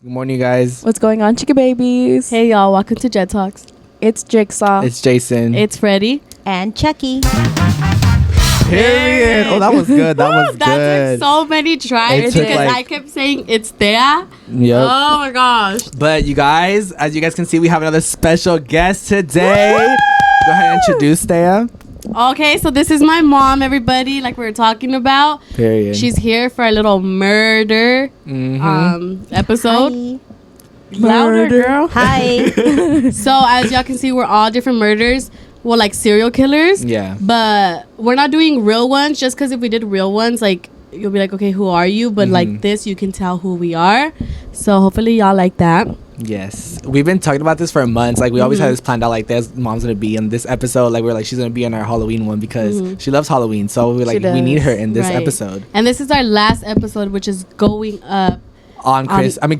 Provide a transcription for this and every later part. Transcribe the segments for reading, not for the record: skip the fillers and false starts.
Good morning, guys. What's going on, chicken babies? Hey, y'all. Welcome to Jet Talks. It's Jigsaw. It's Jason. It's Freddie. And Chucky. Period. Oh, that was good. That was That good. took so many tries It took, because like- I kept saying it's Thea. Yep. Oh my gosh. But you guys, as you guys can see, we have another special guest today. Go ahead and introduce Thea. Okay, so this is my mom, everybody, like we were talking about. Period. She's here for a little murder episode. Hi. Louder, girl. Hi. So as y'all can see, we're all different murders. Well, like serial killers. Yeah. But we're not doing real ones just because if we did real ones, like you'll be like, okay, who are you? But like this, you can tell who we are. So hopefully y'all like that. Yes. We've been talking about this for months. Like, we always had this planned out, like, this mom's going to be in this episode. Like, we're like, she's going to be in our Halloween one because she loves Halloween. So we're like, we need her in this Right. episode. And this is our last episode, which is going up On Christmas. On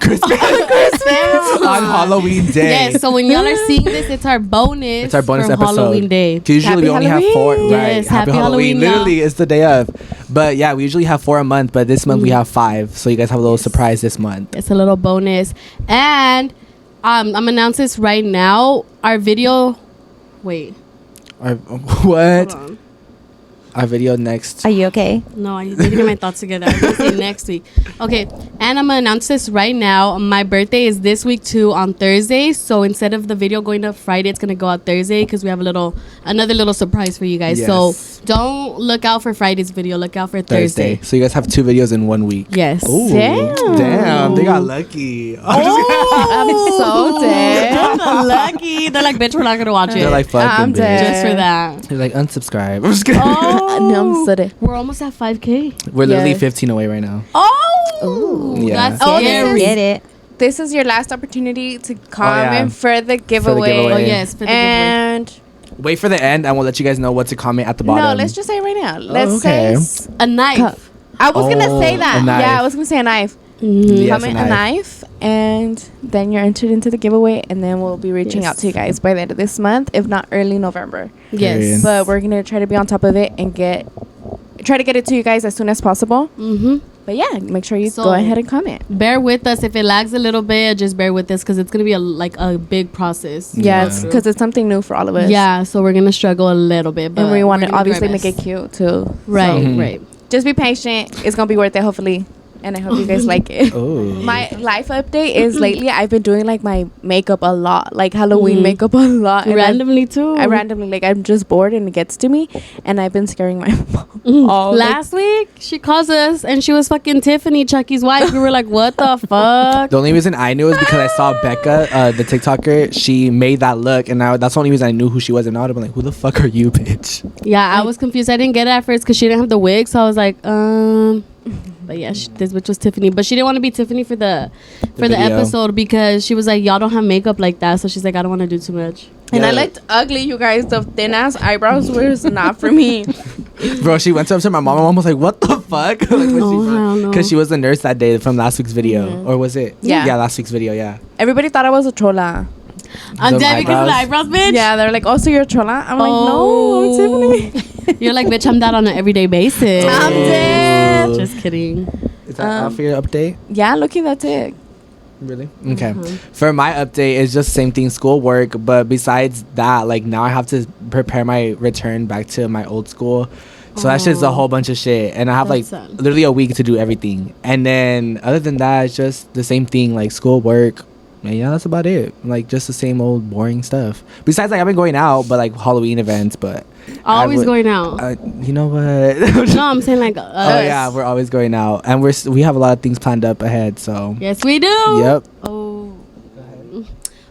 Halloween Day. Yes, so when y'all are seeing this, it's our bonus. It's our bonus for episode. Halloween Day. 'Cause usually we only have four. Halloween. Right. Yes, Happy happy Halloween. Halloween, y'all. Literally, it's the day of. But yeah, we usually have 4 a month, but this month we have 5. So you guys have a little surprise this month. It's a little bonus. And I'm gonna announce this right now. Our video. Wait. What? Hold on. Our video next. Are you okay? No, I need to get my thoughts together. I'm gonna say next week. Okay, and I'm gonna announce this right now. My birthday is this week too on Thursday. So instead of the video going up Friday, it's gonna go out Thursday because we have another little surprise for you guys. Yes. So don't look out for Friday's video. Look out for Thursday. So you guys have 2 videos in 1 week. Yes. Ooh, damn, they got lucky. I'm so dead. Lucky. They're like, bitch, we're not gonna watch it. They're like, fucking I'm bitch. dead. just for that. They're like, unsubscribe. I'm just kidding. No, I'm so dead. We're almost at 5K. We're literally Yes. 15 away right now. Oh, Yeah. that's Oh, scary. Get it. This is your last opportunity to comment yeah. for the giveaway. giveaway. Oh yes, for the giveaway. And Wait for the end, and we'll let you guys know what to comment at the bottom. no, let's just say it right now. Let's okay. say A knife. I was gonna say Oh, that. a knife. Yeah, I was gonna say a knife. Yes, Comment a knife, and then you're entered into the giveaway, and then we'll be reaching out to you guys by the end of this month, if not early November. Period. Yes. But we're gonna try to be on top of it and try to get it to you guys as soon as possible. But yeah, make sure you So- go ahead and comment. Bear with us if it lags a little bit. Just bear with us because it's gonna be a big process. Yeah, Yeah. because it's something new for all of us. Yeah, so we're gonna struggle a little bit, but and we want we're to gonna do our obviously make it best. cute too. Right, Mhm. right. Just be patient. It's gonna be worth it, hopefully. And I hope you guys like it. Oh. My life update is lately I've been doing like my makeup a lot, like Halloween makeup a lot. And Randomly too. I randomly, like, I'm just bored and it gets to me, and I've been scaring my mom. all the Last week she calls us and she was fucking Tiffany, Chucky's wife. We were like, what the fuck? The only reason I knew is because I saw Becca, the TikToker. She made that look, and that's the only reason I knew who she was. And now I'm like, who the fuck are you, bitch? Yeah, I was confused. I didn't get it at first because she didn't have the wig, so I was like, But yeah, this bitch was Tiffany, but she didn't want to be Tiffany for the video. episode because she was like, y'all don't have makeup like that, so she's like, I don't want to do too much. And I Yeah. looked ugly, you guys. The thin ass eyebrows was not for me. Bro, she went up to my mom. My mom was like, what the fuck? Like, Oh, hell no. because she was the nurse that day from last week's video. Or was it? Yeah. Yeah, last week's video, yeah. Everybody thought I was a chola. I'm The dead because of the eyebrows? eyebrows, bitch. Yeah, they're like, oh, so you're a chola? I'm like, Oh. no, I'm Tiffany. You're like, bitch, I'm that on an everyday basis. I'm dead. Just kidding. Is that all for your update? Yeah, looky, that's it. Really? Okay. For my update, it's just same thing, schoolwork. But besides that, like, now I have to prepare my return back to my old school. So that's just a whole bunch of shit. And I have like That's sad. literally a week to do everything. And then other than that, it's just the same thing, like schoolwork. And yeah, that's about it. Like, just the same old boring stuff. Besides, like, I've been going out, but like Halloween events, but Always going out. you know what? No, I'm saying like us. Oh yeah, we're always going out, and we have a lot of things planned up ahead. So Yes, we do. yep. Oh.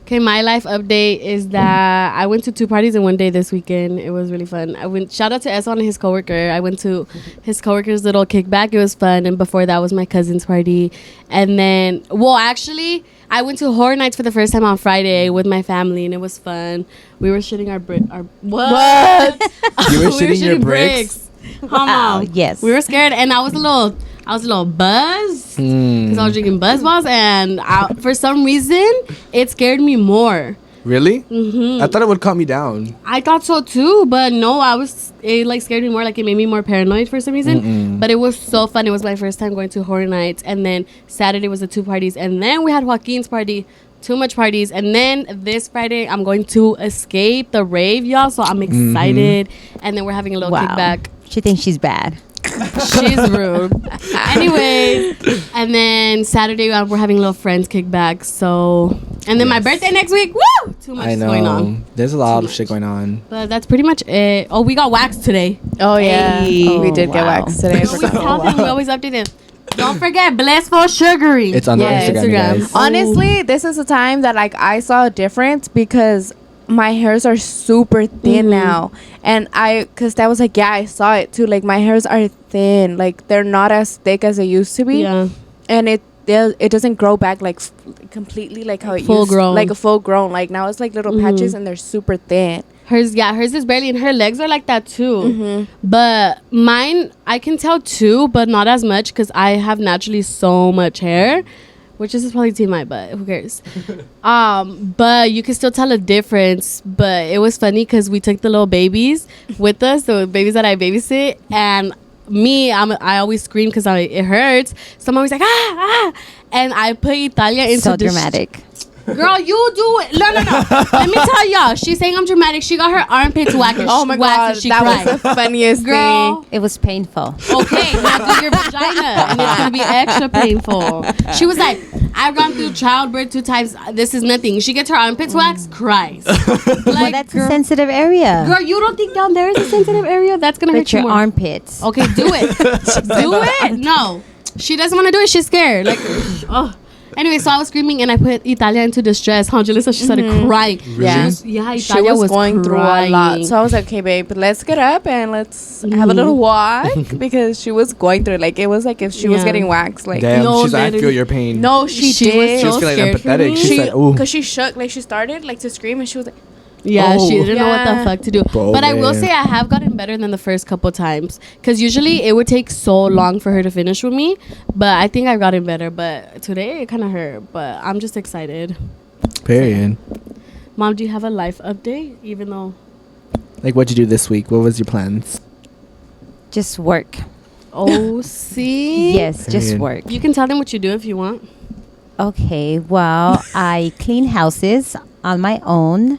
Okay, my life update is that I went to 2 parties in one day this weekend. It was really fun. Shout out to Esson and his coworker. I went to his coworker's little kickback. It was fun. And before that was my cousin's party. And then, well, actually, I went to Horror Nights for the first time on Friday with my family, and it was fun. We were shitting our what? You were We shitting your bricks. Wow. Yes. We were scared, and I was a little buzzed because I was drinking Buzz Balls, and for some reason it scared me more. Really? Mm-hmm. I thought it would calm you down. I thought so too, but no, it like scared me more. Like it made me more paranoid for some reason. Mm-mm. But it was so fun. It was my first time going to horror nights, and then Saturday was the 2 parties, and then we had Joaquin's party. Too much parties, and then this Friday I'm going to escape the rave, y'all. So I'm excited, and then we're having a little kickback. She thinks she's bad. She's rude. Anyway, and then Saturday we're having a little friends kickback. So, and then my birthday next week. Woo! Too much is going on. There's a lot of shit going on. But that's pretty much it. Oh, we got waxed today. Oh yeah, Hey. we did get waxed today. We always tell them. We always update them. Don't forget Blissful Sugaring. It's on the Instagram. Guys. Honestly, this is a time that like I saw a difference because my hairs are super thin now, and because that was like, yeah, I saw it too. Like my hairs are thin, like they're not as thick as they used to be. Yeah, and it doesn't grow back like completely like how it full used grown. like a full grown. Like now it's like little patches and they're super thin. hers is barely, and her legs are like that too. But mine, I can tell too, but not as much because I have naturally so much hair. Which is probably TMI, but who cares? But you can still tell a difference. But it was funny because we took the little babies with us, the babies that I babysit, and I always scream because it hurts. So I'm always like ah, and I put Italia into So dramatic. Girl, you do it. No. Let me tell y'all. She's saying I'm dramatic. She got her armpits waxed. Oh my god, she that cried. was the funniest Girl. thing. It was painful. Okay, now do your vagina, and it's gonna be extra painful. She was like, I've gone through childbirth 2 times. This is nothing. She gets her armpits waxed, cries. Like, Well, that's a sensitive area. girl, you don't think down there is a sensitive area? That's gonna But hurt you your more. armpits. Okay, do it. Do it. No, she doesn't want to do it. She's scared. Like, oh. Anyway, so I was screaming and I put Italia into distress. How Jalissa, she started crying. Yeah. Italia She was going crying. through a lot. So I was like, okay, babe, let's get up and let's have a little walk because she was going through it. Like, it was like if she was getting waxed. Like, Damn, No, she's like, I feel literally. your pain. no, she did. She was so feeling scared for empathetic. me. She said, ooh. Because she shook. Like, she started like to scream and she was like, Yeah, Oh. she didn't know what Yeah. the fuck to do. Bro, But I will man. say I have gotten better than the first couple times. Because usually it would take so long for her to finish with me. But I think I've gotten better. But today it kind of hurt. But I'm just excited. Period. Mom, do you have a life update? Even though... Like, what'd you do this week? What was your plans? Just work. Oh, see? Yes, just Period. work. You can tell them what you do if you want. Okay, well, I clean houses on my own,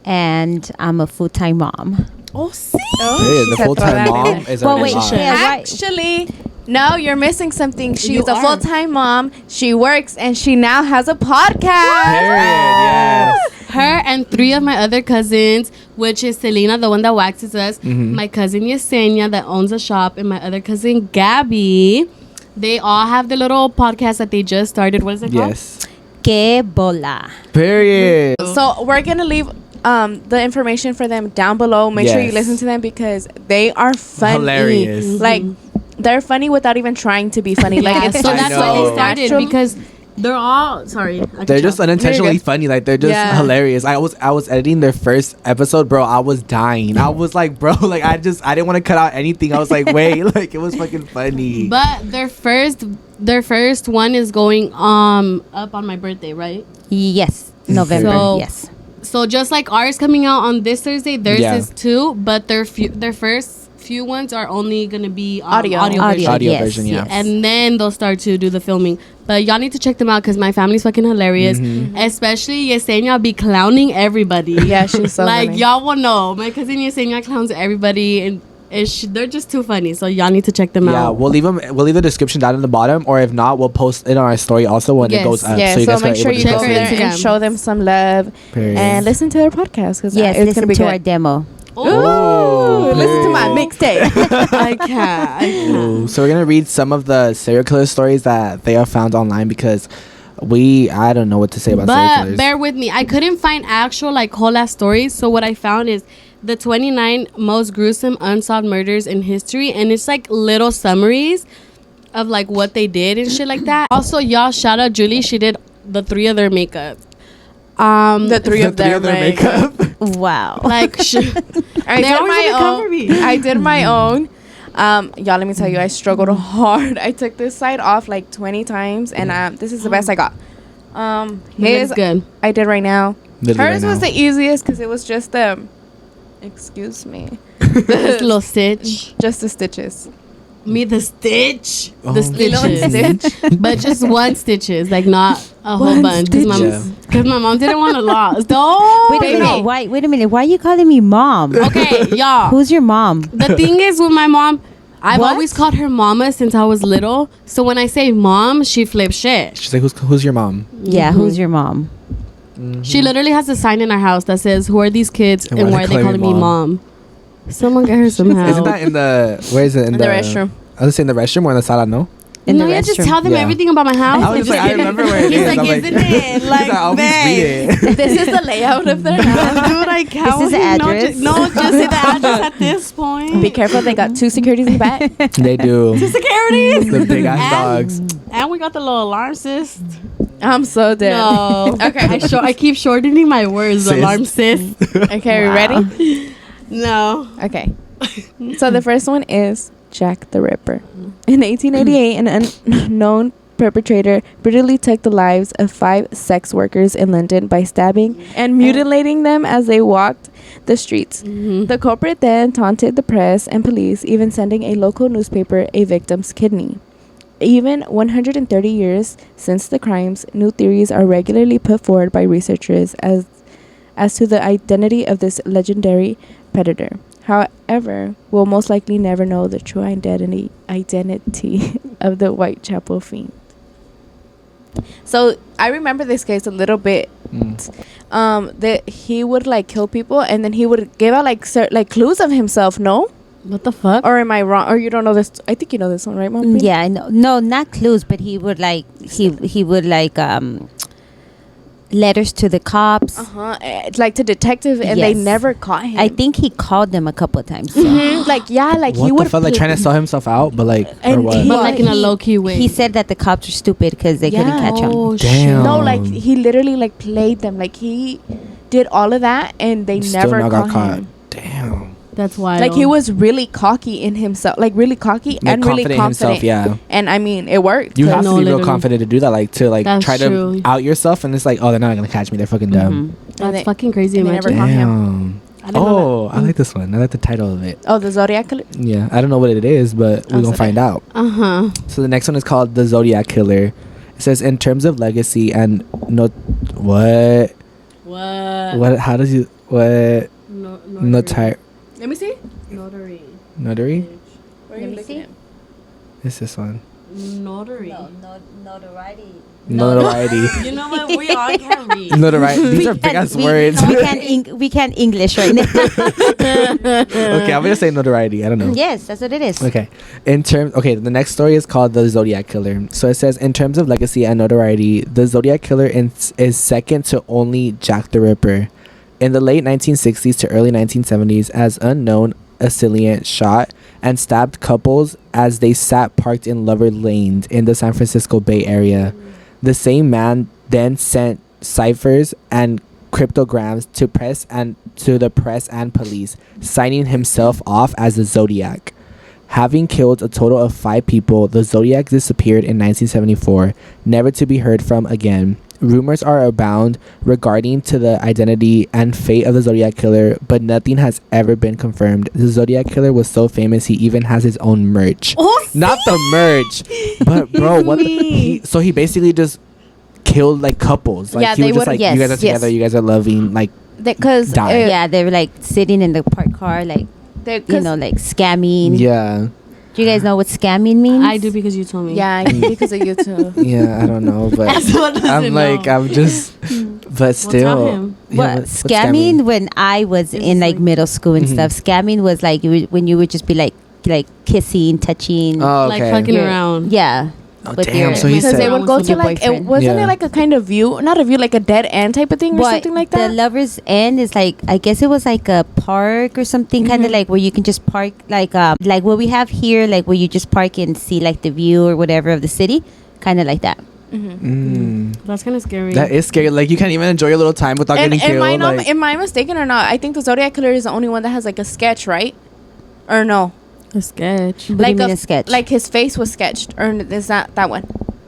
and I'm a full-time mom. Oh, see? Period. The said full-time throw that mom in. is Well, already wait, a lot. yeah, right. actually, no, you're missing something. She's You a are. full-time mom. She works and she now has a podcast. Period. Yes. Her and 3 of my other cousins, which is Selena, the one that waxes us, my cousin Yesenia that owns a shop, and my other cousin Gabby. They all have the little podcast that they just started. What is it called? Yes. Que bola. Period. So we're gonna leave the information for them down below. Make sure you Yes. listen to them because they are funny. Hilarious. Like they're funny without even trying to be funny. Like it's so I that's why know. they started natural. because they're all sorry. I cut They're you just off. unintentionally You're good. funny. Like, they're just Yeah. hilarious. I was editing their first episode, bro. I was dying. I was like, bro, like I didn't want to cut out anything. I was like, wait, like it was fucking funny. But their first one is going up on my birthday, right? Yes, November. So- Yes. So just like ours coming out on this Thursday, theirs Yeah. is too. But their first few ones are only gonna be Audio. version. Audio yes, version, yeah. yes. And then they'll start to do the filming. But y'all need to check them out because my family's fucking hilarious. Especially Yesenia be clowning everybody. Yeah, she's so like funny. y'all will know. My cousin Yesenia clowns everybody, and they're just too funny. So y'all need to check them Yeah, out. we'll leave the description down in the bottom, or if not, we'll post it on our story also when Yes. it goes up. Yeah, you so guys make are sure able you to check go check her there it. and Instagram. show them some love Period. and listen to their podcast because Yes, it's listen gonna be to good. our demo. Ooh, listen to my mixtape. I can't. Ooh, so we're gonna read some of the serial killer stories that they have found online because I don't know what to say about serial But killers. bear with me. I couldn't find actual like whole ass stories. So what I found is the 29 most gruesome unsolved murders in history, and it's like little summaries of like what they did and shit like that. Also, y'all shout out Julie. She did the 3 of their makeup. The three The of their makeup. Wow. Like I They did always my wanna cover own. me. I did my own. Y'all, let me tell you, I struggled hard. I took this side off like 20 times, and this is the best I got. it's good. I did right now. Literally Hers right was now. the easiest because it was just excuse me, This little stitch. just the stitches. Me the stitch. Oh, The You know what stitches. stitch? But just one stitches, like not a whole One bunch. Because stitches. my mom didn't want a lot. Don't. Wait a baby. minute. Wait a minute. Why are you calling me mom? Okay, y'all. Who's your mom? The thing is with my mom, I've What? always called her mama since I was little. So when I say mom, she flips shit. She's like, who's your mom? Yeah, Mhm. who's your mom? She literally has a sign in our house that says, "Who are these kids And and why are they calling me mom?" Someone get her some help. Isn't that in the where is it in In the restroom. I was saying the restroom or in the sala, no? In no, the yeah, just restroom. tell them Yeah. everything about my house. I was and just like, I get it. remember where it He's is. like, I'm like, isn't it? Like, I always babe. read it. This is the layout of their house. Dude, I can't. Is this the address? No, just say the address at this point. Be careful, they got 2 securities in the back. They do. Security. The big ass dogs. And we got the little alarm sis. I'm so dead. No. Okay. I keep shortening my words. Sis. Alarm sis. Okay, we ready? No. Okay. So the first one is Jack the Ripper. In 1888, an unknown perpetrator brutally took the lives of 5 sex workers in London by stabbing and mutilating them as they walked the streets. Mm-hmm. The culprit then taunted the press and police, even sending a local newspaper a victim's kidney. Even 130 years since the crimes, new theories are regularly put forward by researchers as to the identity of this legendary predator. However, we'll most likely never know the true identity of the Whitechapel fiend. So I remember this case a little bit. That he would like kill people and then he would give out like clues of himself. No, What the fuck? or am I wrong? Or you don't know this? I think you know this one, right, Mom? Yeah, I know. No, not clues, but he would like he would like letters to the cops. Like to detective, and they Yes. never caught him. I think he called them a couple of times. Mhm, like What he the would fuck? Like trying to sell himself out, but like, or And what? he- But like in a He- low key way. He said that the cops were stupid because they couldn't Yeah. catch him. Oh, Damn. No, like he literally like played them. Like he did all of that, and they Still never not got caught him. Damn. That's why. Like he was really cocky in himself, like really cocky Like and really confident in confident. himself, yeah. And I mean, it worked. You 'cause- have No, to be real literally. confident to do that, like to like That's try true. to out yourself, and it's like, oh, they're not gonna catch me. They're fucking dumb. Mhm. That's they- fucking crazy. and they never Imagine. caught him. Damn. I didn't know Oh, I like this one. I like the title of it. Oh, the Zodiac Killer. Yeah, I don't know what it is, but we're Oh, gonna sorry. find out. Uh huh. So the next one is called the Zodiac Killer. It says in terms of legacy and what? What? How does you what? No, Notary. Let me see. Notary. Notary? Where Let me see. It's this one. Notary. notoriety. Notoriety. You know what? We all can read. Notoriety. These are big ass words. We can't English right now. Okay, I'm gonna say notoriety. I don't know. Yes, that's what it is. Okay. The next story is called the Zodiac Killer. So it says in terms of legacy and notoriety, the Zodiac Killer is second to only Jack the Ripper. In the late 1960s to early 1970s, as unknown assailant shot and stabbed couples as they sat parked in Lover Lane in the San Francisco Bay Area. The same man then sent ciphers and cryptograms to the press and police, signing himself off as the Zodiac. Having killed a total of 5 people, the Zodiac disappeared in 1974, never to be heard from again. Rumors are abound regarding to the identity and fate of the Zodiac Killer, but nothing has ever been confirmed. The Zodiac Killer was so famous he even has his own merch. Oh, Not the merch, but bro, what? So he basically just killed like couples. Like Yeah, he they was just would- like, yes, you guys are yes. together, you guys are loving. Like Because Die. Yeah, they were like sitting in the parked car, like like scamming. yeah, Do you guys know what scamming means? I do because you told me. yeah, because of you too. yeah. I don't know, but Someone doesn't I'm like, know. I'm just, but still. tell him. Yeah, Well, what's scamming when I was It's in like like- middle school and Mhm. stuff. Scamming was like when you would just be like kissing, touching. Oh, Like okay. fucking Yeah. around. Yeah. Oh, with damn. your- So he Because said, they would go With to your like boyfriend. wasn't Yeah. it like a kind of view, not a view, like a dead end type of thing or But something like the that. Lover's End is like, I guess it was like a park or something, kind of Mhm. like where you can just park, like what we have here, like where you just park and see like the view or whatever of the city, kind of like that. That's kind of scary. that is scary. Like you can't even enjoy your little time without And getting killed. Like, am I mistaken or not? I think the Zodiac Killer is the only one that has like a sketch, right? Or no? a sketch. What do you mean a sketch? Like his face was sketched, or is that one?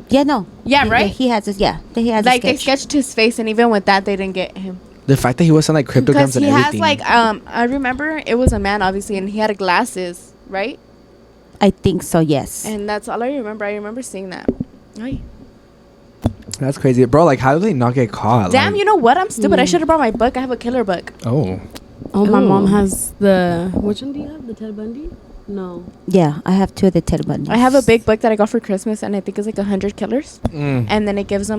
yeah, no. Yeah, right. He has this. Yeah, he has Like a they sketch. sketched his face, and even with that, they didn't get him. The fact that he was selling like cryptograms Because and he has everything. like I remember it was a man obviously, and he had glasses, right? I think so, yes. And that's all I remember. I remember seeing that. Ay. That's crazy, bro. Like, how do they not get caught? Damn, Like, you know what? I'm stupid. I should have brought my book. I have a killer book. oh, Oh, my Ooh. mom has the. Which one do you have? The Ted Bundy? No. Yeah, I have 2 of the Ted Bundys. I have a big book that I got for Christmas, and I think it's like 100 killers. mm. And then it gives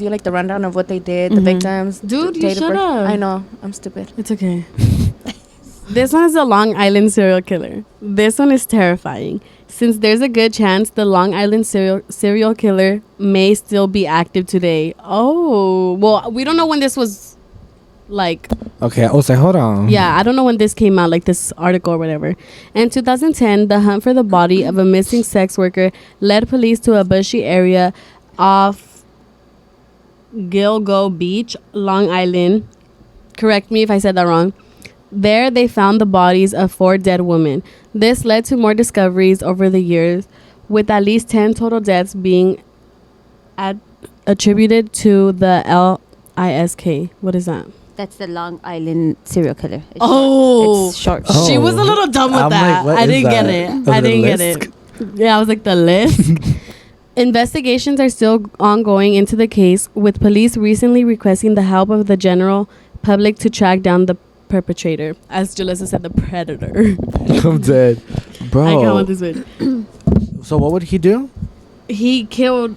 you like the rundown of what they did, the victims. Dude, the you date of birth. should've. I know. I'm stupid. It's okay. This one is a Long Island serial killer. This one is terrifying. Since there's a good chance the Long Island serial killer may still be active today. Oh, well, we don't know when this was, like, Okay. Oh, say, hold on. yeah, I don't know when this came out, like this article or whatever. In 2010, the hunt for the body of a missing sex worker led police to a bushy area off Gilgo Beach, Long Island. Correct me if I said that wrong. There, they found the bodies of 4 dead women. This led to more discoveries over the years, with at least 10 total deaths being attributed to the LISK. What is that? That's the Long Island serial killer. It's Oh. short. It's short. Oh. She was a little dumb with I'm that. like, what I is didn't get that? it. Was I it a didn't get list? it. Yeah, I was like, the list. Investigations are still ongoing into the case, with police recently requesting the help of the general public to track down the perpetrator. As Jalissa said, the predator. I'm dead, bro. I can't with this one. So what would he do? He killed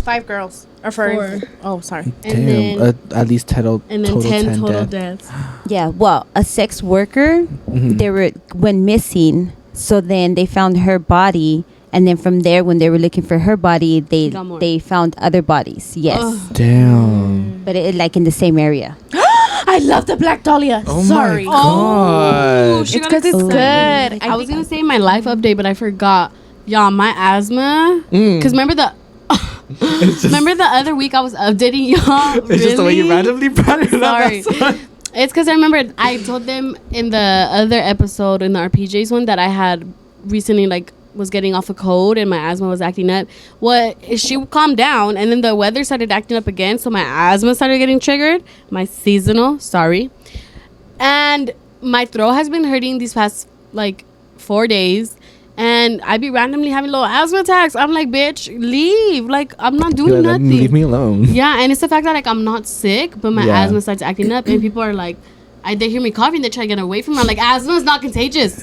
5 girls. Or for 4. Oh, sorry. And Damn. then, At least total 10 10 total dead. deaths. Yeah, well, a sex worker, Mhm. they went missing. So then they found her body. And then from there, when they were looking for her body, Got more. they found other bodies. Yes. Ugh. Damn. But it like in the same area. I love the Black Dahlia. Oh Sorry. my god. she It's got because it's excited. good. I was going to say my life update, but I forgot. Y'all, my asthma. Mm. Because remember the... Remember the other week I was updating y'all? It's just the way you Really? randomly brought it Sorry. up. That's why. It's because I remember I told them in the other episode, in the RPJs one, that I had recently, like, was getting off a cold and my asthma was acting up. She calmed down, and then the weather started acting up again, so my asthma started getting triggered. My seasonal, sorry. And my throat has been hurting these past, like, 4 days. And I be randomly having little asthma attacks. I'm like, bitch, leave. Like, I'm not doing You're like, nothing. leave me alone. Yeah, and it's the fact that, like, I'm not sick, but my Yeah. asthma starts acting up, and people are like, they hear me coughing, they try to get away from me. I'm like, asthma is not contagious.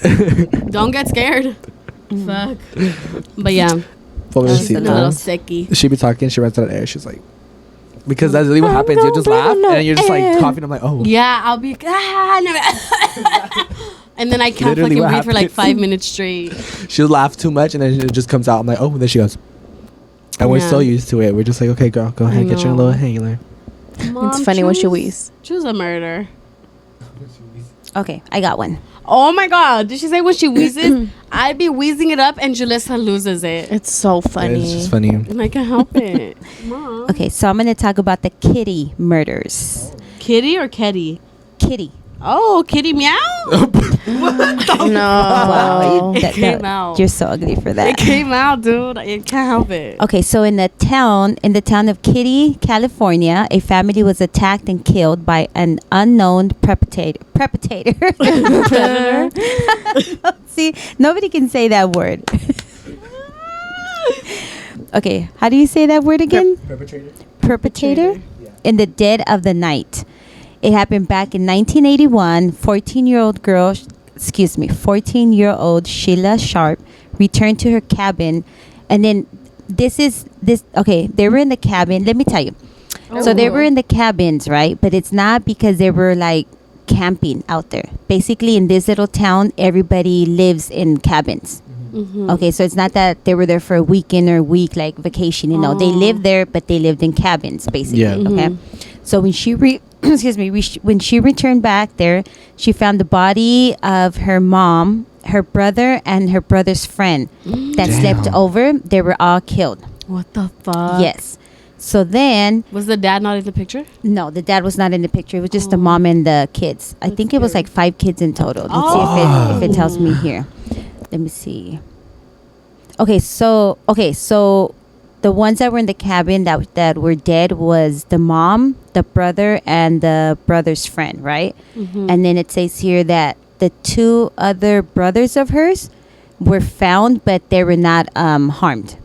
Don't get scared. Fuck. But yeah, What was I was she a little doing? sicky. She be talking, she runs out of air. She's like, because that's really what happens. You just laugh and you're just like coughing. I'm like, oh. Yeah, I'll be and then I can't Literally fucking what breathe for like happens. 5 minutes straight. She'll laugh too much and then it just comes out. I'm like, oh, there she goes. And we're Yeah. so used to it. We're just like, okay, girl, go ahead, get your know. little inhaler. It's funny when she wheezes. Choose a murder. Okay, I got one. Oh my god, did she say when she wheezes? I'd be wheezing it up and Julissa loses it. It's so funny. It's just funny. And I can't help it. Mom. Okay, so I'm going to talk about the kitty murders. Kitty or Ketty? Kitty. Oh, kitty meow? No. Wow, It came out. You're so ugly for It that. came out, dude. I can't help it. Okay, so in the town of Kitty, California, a family was attacked and killed by an unknown perpetrator. See, nobody can say that word. Okay, how do you say that word again? Perpetrator? In the dead of the night. It happened back in 1981. 14-year-old Sheila Sharp returned to her cabin, and then they were in the cabin. Let me tell you. So they were in the cabins, right? But it's not because they were like camping out there. Basically, in this little town, everybody lives in cabins. Mm-hmm. Okay, so it's not that they were there for a weekend or a week, like vacation. They lived there, but they lived in cabins, basically. Yeah. Okay, so when she when she returned back there, she found the body of her mom, her brother, and her brother's friend that slept Damn. over. They were all killed. What the fuck? Yes. So then, Was the dad not in the picture? no, the dad was not in the picture. It was just the mom and the kids. I think it was scary. like 5 kids in total. Let's see if it tells me here. Let me see. Okay, so the ones that were in the cabin that were dead was the mom, the brother, and the brother's friend, right? And then it says here that the 2 other brothers of hers were found, but they were not harmed.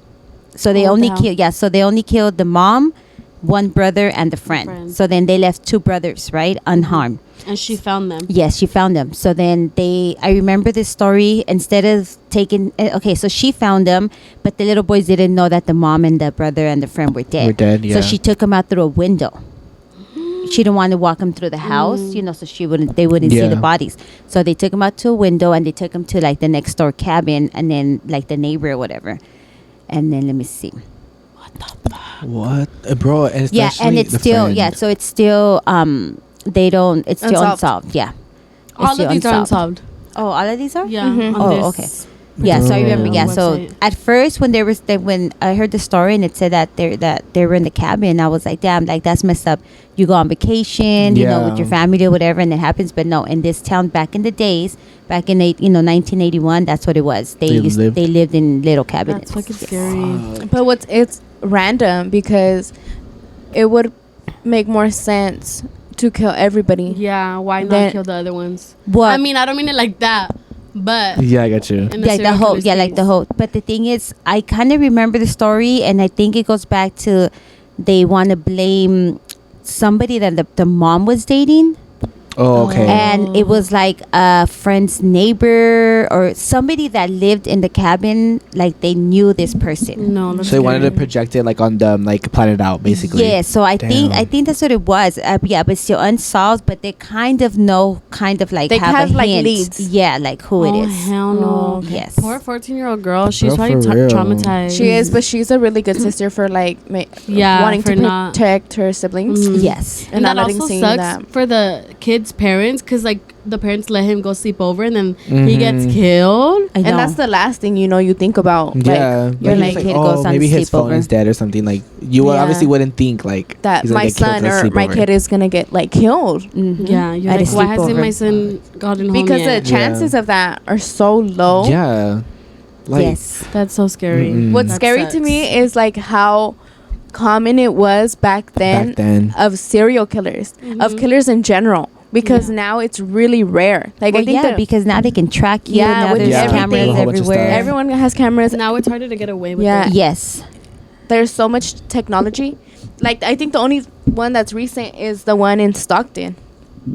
So they only killed. So they only killed the mom, 1 brother, and the friend. So then they left 2 brothers, right, unharmed. And she found them. Yes, she found them. So then I remember this story. Instead of taking, okay, so she found them, but the little boys didn't know that the mom and the brother and the friend were dead. Were dead, yeah. So she took them out through a window. She didn't want to walk them through the house, you know, so they wouldn't see the bodies. So they took them out to a window, and they took them to like the next door cabin, and then like the neighbor or whatever. And then let me see. What, bro? And Yeah, and it's still friend. so it's still it's still unsolved. Yeah. All of these are unsolved. Oh, all of these are? Yeah. Oh, okay. Yeah, so I remember. Yeah, so at first when when I heard the story and it said that they were in the cabin, I was like, damn, like that's messed up. You go on vacation, you know, with your family or whatever, and it happens. But no, in this town back in the days, back in 1981, that's what it was. They lived in little cabinets. That's fucking scary. But it's random because it would make more sense to kill everybody. Yeah, why not kill the other ones? What? I mean, I don't mean it like that, but Yeah, I got you. Like the whole. But the thing is, I kind of remember the story, and I think it goes back to they want to blame somebody that the mom was dating. Oh, okay. And it was like a friend's neighbor or somebody that lived in the cabin, like they knew this person. No, that's So they wanted to project it like on them, like plan it out basically. Yeah, so I think that's what it was. Yeah, but still unsolved. But they kind of know, like they have like hint. leads. Yeah, like who it is. Hell no. Yes. Poor 14-year-old girl. She's Bro, probably for real. traumatized. She is, but she's a really good sister for like wanting to protect her siblings. Yes. And that letting also see sucks that. for the kids' parents, because like the parents let him go sleep over and then he gets killed. I know. And that's the last thing you think about. Yeah, Like, you're like, like, kid goes on maybe his phone sleepover. is dead or something. Like you obviously wouldn't think like that he's gonna my get killed son at a or my sleepover. kid is gonna get like killed. Yeah, you're At a like, why hasn't sleepover. my son gotten home Because yet? the chances of that are so low. Yeah, like yes. That's so scary. What's That scary sucks. to me is like how common it was back then, of serial killers, of killers in general. Because now it's really rare. Like I think that because now they can track you. Yeah, now with there's everything. cameras A whole bunch of everywhere. stuff. everyone has cameras. Now it's harder to get away with Yeah. it. Yes. There's so much technology. Like I think the only one that's recent is the one in Stockton.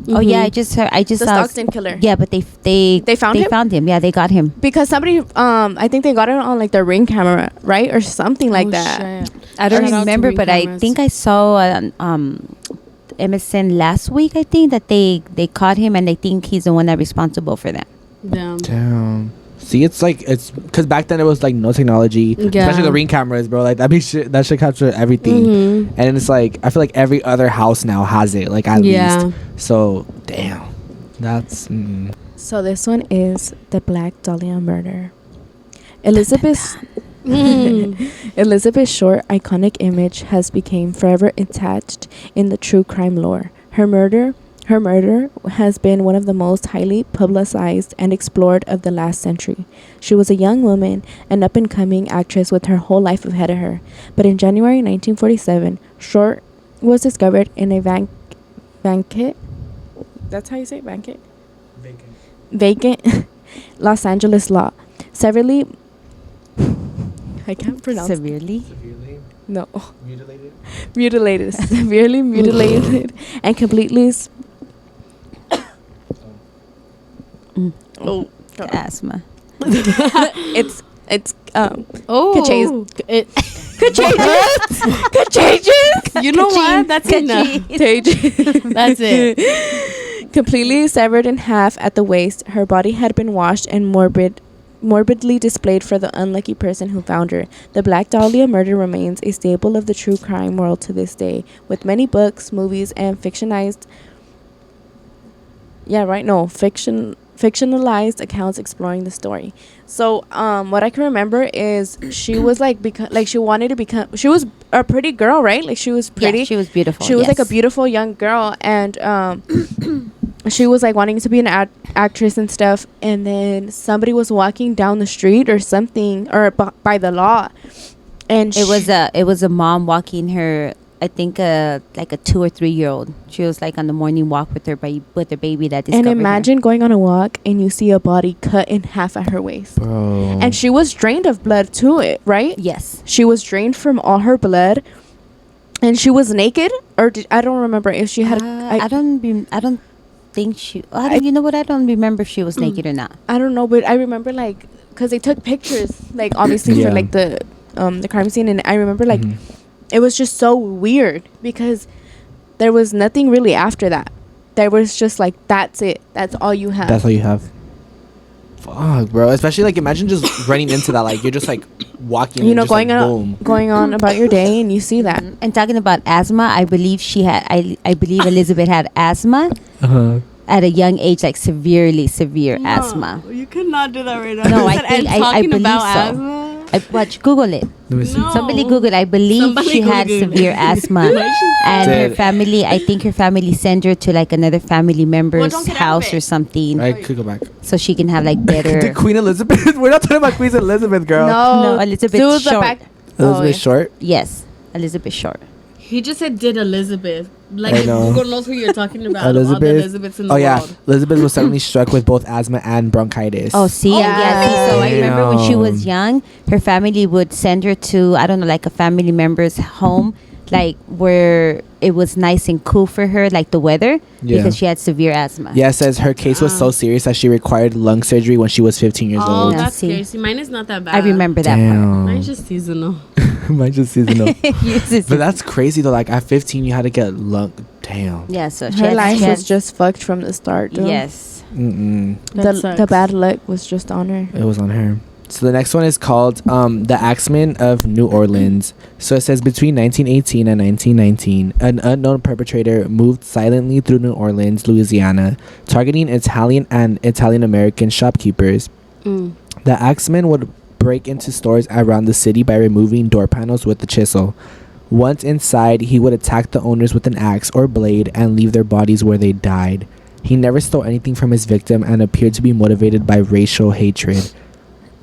Oh yeah, I just The saw Stockton killer. Yeah, but they found him? found him. Yeah, they got him. Because somebody I think they got it on like their Ring camera, right? Or something like that. Shit. I don't Shout out to remember, Ring but I cameras. think I saw MSN last week. I think that they caught him, and I think he's the one that's responsible for that. damn. See, it's because back then it was like no technology, especially the Ring cameras, bro. Like that should capture everything. And it's like I feel like every other house now has it, like at least. So damn, that's. So this one is the Black Dahlia murder. Elizabeth's short, iconic image has become forever attached in the true crime lore. Her murder has been one of the most highly publicized and explored of the last century. She was a young woman, an up-and-coming actress with her whole life ahead of her. But in January 1947, Short was discovered in a vacant. That's how you say it? Vacant Los Angeles lot. Severely. I can't pronounce. Severely. No. Mutilated. Severely mutilated and completely. Oh, Asthma. it's Oh, contagious. you know what? That's enough. That's it. Completely severed in half at the waist, her body had been washed and morbidly displayed for the unlucky person who found her. The Black Dahlia murder remains a staple of the true crime world to this day, with many books, movies, and fictionalized accounts exploring the story. So what I can remember is she was she was a pretty girl, right? Like she was pretty. Yeah, she was beautiful. She was like a beautiful young girl, and she was like wanting to be an actress and stuff. And then somebody was walking down the street or something, or by the law, And It was a mom walking her, I think like a 2 or 3 year old. She was like on the morning walk with her baby that discovered And imagine her. going on a walk and you see a body cut in half at her waist. Bro. And she was drained of blood to it, right? Yes. She was drained from all her blood. And she was naked, or I don't remember if she had. I don't think she. You know what? I don't remember if she was naked or not. I don't know, but I remember like because they took pictures, like obviously Yeah. for like the crime scene, and I remember like it was just so weird because there was nothing really after that. There was just like that's it. That's all you have. That's all you have. Fuck, bro. Especially like imagine just running into that. Like you're just like walking. You and know, just, like, boom. going on about your day, and you see that. And talking about asthma, I believe she had. I believe Elizabeth had asthma at a young age, like severe asthma. You cannot do that right now. No, You I said, think- and I talking believe about so. asthma. Watch, Google it. Let me see. No. Somebody Google it. I believe Somebody she had Google it. severe asthma, and her Did- family. I think her family sent her to like another family member's don't get out of house it. or something, I could go back. so she can have like better. The Queen Elizabeth. We're not talking about Queen Elizabeth, girl. No, Elizabeth do the Short. back- Elizabeth yeah. Short. Yes, Elizabeth Short. He just said, "Did Elizabeth?" Like I if know. Google knows who you're talking about. All the Elizabeth. Elizabeths in the Oh yeah, world. Elizabeth was suddenly struck with both asthma and bronchitis. Oh, see, yeah. See, so I remember when she was young, her family would send her to I don't know, like a family member's home, like where it was nice and cool for her, like the weather, Yeah. because she had severe asthma. Yeah, it says her case was so serious that she required lung surgery when she was 15 years Oh, old. Yeah, that's see. scary. See, mine is not that bad. I remember that part. Mine's just seasonal. Mine's just seasonal. Yes, it's- But that's crazy though. Like at 15, you had to get lung. Damn. yeah, so Her life was just fucked from the start. Dude. yes. That The sucks. bad luck was just on her. It was on her. So the next one is called The Axemen of New Orleans. So it says between 1918 and 1919, an unknown perpetrator moved silently through New Orleans, Louisiana, targeting Italian and Italian American shopkeepers. The Axemen would break into stores around the city by removing door panels with a chisel. Once inside, he would attack the owners with an axe or blade and leave their bodies where they died. He never stole anything from his victim and appeared to be motivated by racial hatred.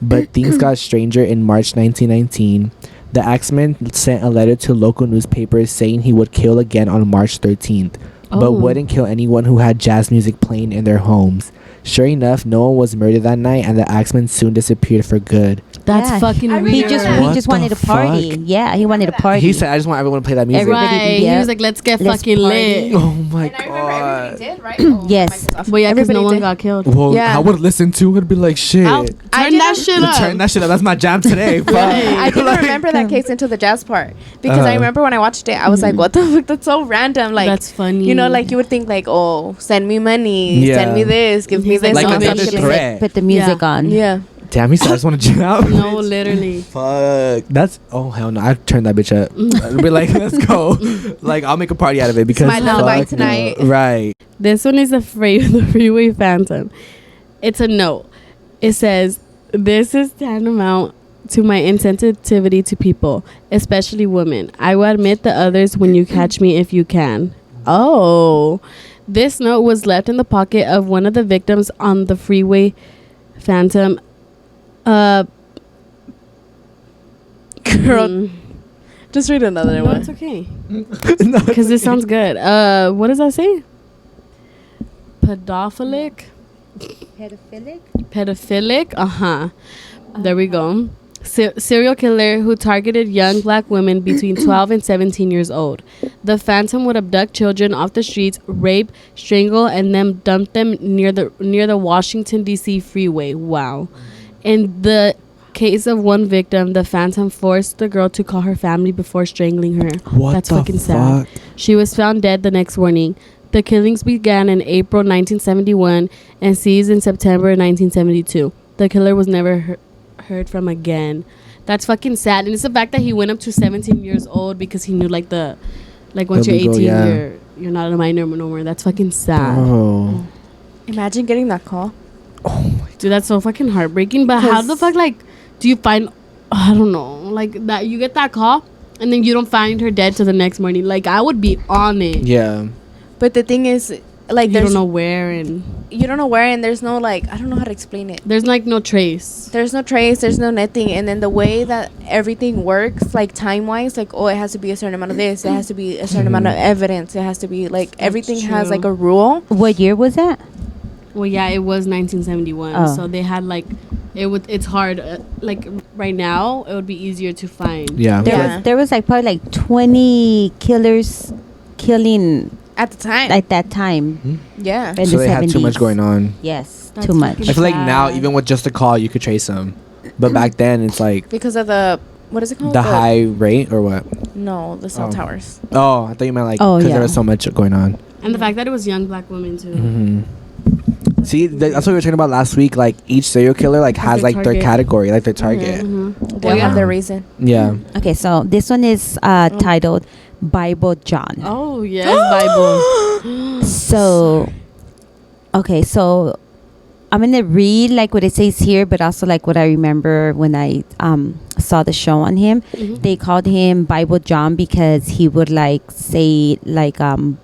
But things got stranger in March 1919. The Axeman sent a letter to local newspapers saying he would kill again on March 13th, but wouldn't kill anyone who had jazz music playing in their homes. Sure enough, no one was murdered that night, and the Axeman soon disappeared for good. That's Yeah. fucking I weird. He What just the wanted to party. fuck? Yeah, he wanted to party. He said, I just want everyone to play that music. Everybody- Right. yeah. He was like, let's get Let's fucking party. lit. Oh my And I remember everybody god. did, right? Yes. But yeah, because no Everybody one did. got killed. Well, Yeah. I would listen to it, be like, shit. I'll I turn that didn't- shit up. Turn that shit up. That's my jam today. Fuck. I didn't Like- remember that case until the jazz part because I Uh-huh. remember when I watched it, I was like, "What the fuck? That's so random." Like, That's funny. you know, like you would think like, "Oh, send me money, Yeah. send me this, give me He's this." like, Like no, and another some shit threat. like Put the music Yeah. on. that. Yeah. Damn, he said, I just want to jam out. No, literally. Fuck. That's, oh, hell no. I'd turn that bitch up. I'd be like, let's go. Like, I'll make a party out of it because. My lullaby fuck tonight. no. Right. This one is the freeway phantom. It's a note. It says, "This is tantamount to my insensitivity to people, especially women. I will admit the others when you catch me if you can." Oh. This note was left in the pocket of one of the victims on the freeway phantom. Girl, just read another No, one. it's okay. No, Because this sounds good. What does that say? Pedophilic? Pedophilic? Uh-huh. There we go. Serial killer who targeted young black women between 12 and 17 years old. The Phantom would abduct children off the streets, rape, strangle, and then dump them near the Washington, D.C. freeway. Wow. In the case of one victim, the Phantom forced the girl to call her family before strangling her. What That's the fucking sad. fuck? She was found dead the next morning. The killings began in April 1971 and ceased in September 1972. The killer was never heard from again. That's fucking sad. And it's the fact that he went up to 17 years old because he knew once The you're legal, 18 yeah. you're not a minor no more. That's fucking sad. Oh. Imagine getting that call. Dude, that's so fucking heartbreaking. But how the fuck do you find, I don't know, like that you get that call and then you don't find her dead till the next morning? Like, I would be on it. Yeah. But the thing is, like You don't know where, and there's no like, I don't know how to explain it. there's like no trace. There's no trace, there's no nothing. And then the way that everything works, like time wise, like, oh, it has to be a certain amount of this, it has to be a certain amount of evidence, it has to be like everything has true. like a rule. What year was that? Well, yeah, it was 1971, Oh. so they had like it's hard. Like right now, it would be easier to find. Yeah. There was like probably like 20 killers killing At the time. at that time. Yeah. In So the they had too 70s. much going on. Yes, That's too much. fucking I feel like now, Sad. even with just a call, you could trace them. But back then, it's like Because of the, what is it called? the high rate or what? No, the cell Oh. towers. Oh, I thought you meant like Oh, because yeah. there was so much going on. And the fact that it was young black women too. Mm-hmm. See, that's what we were talking about last week. Like each serial killer like has their like their target. category, like their target. Mm-hmm. They all Yeah. have their reason. Yeah. Okay, so this one is titled Bible John. Oh yes, Bible. So, okay, so I'm gonna read like what it says here, but also like what I remember when I saw the show on him. Mhm. They called him Bible John because he would like say like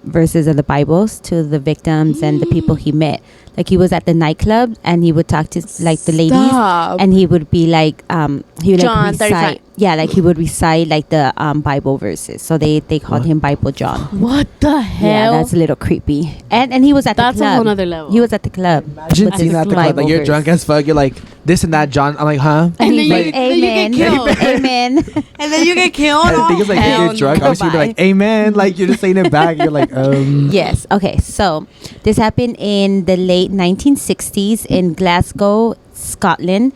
verses of the Bibles to the victims and the people he met. Like he was at the nightclub and he would talk to like the ladies, Stop. and he would be like he would John, like 35. recite, yeah, like he would recite like the Bible verses. So they called him Bible John. What the Yeah, hell? that's a little creepy. And he was at That's the a club. whole nother level. He was at the club. Imagine with seeing his that at the club. Like Bible you're verse. drunk as fuck. You're like this and that, John. I'm like, huh? And And he's then like, you amen, get killed. amen. And then you get killed. And the thing is like if hell you're drunk, no. obviously you'd be like, amen. Like you're just saying it back. You're like, Yes. Okay. So this happened in the late 1960s in Glasgow, Scotland.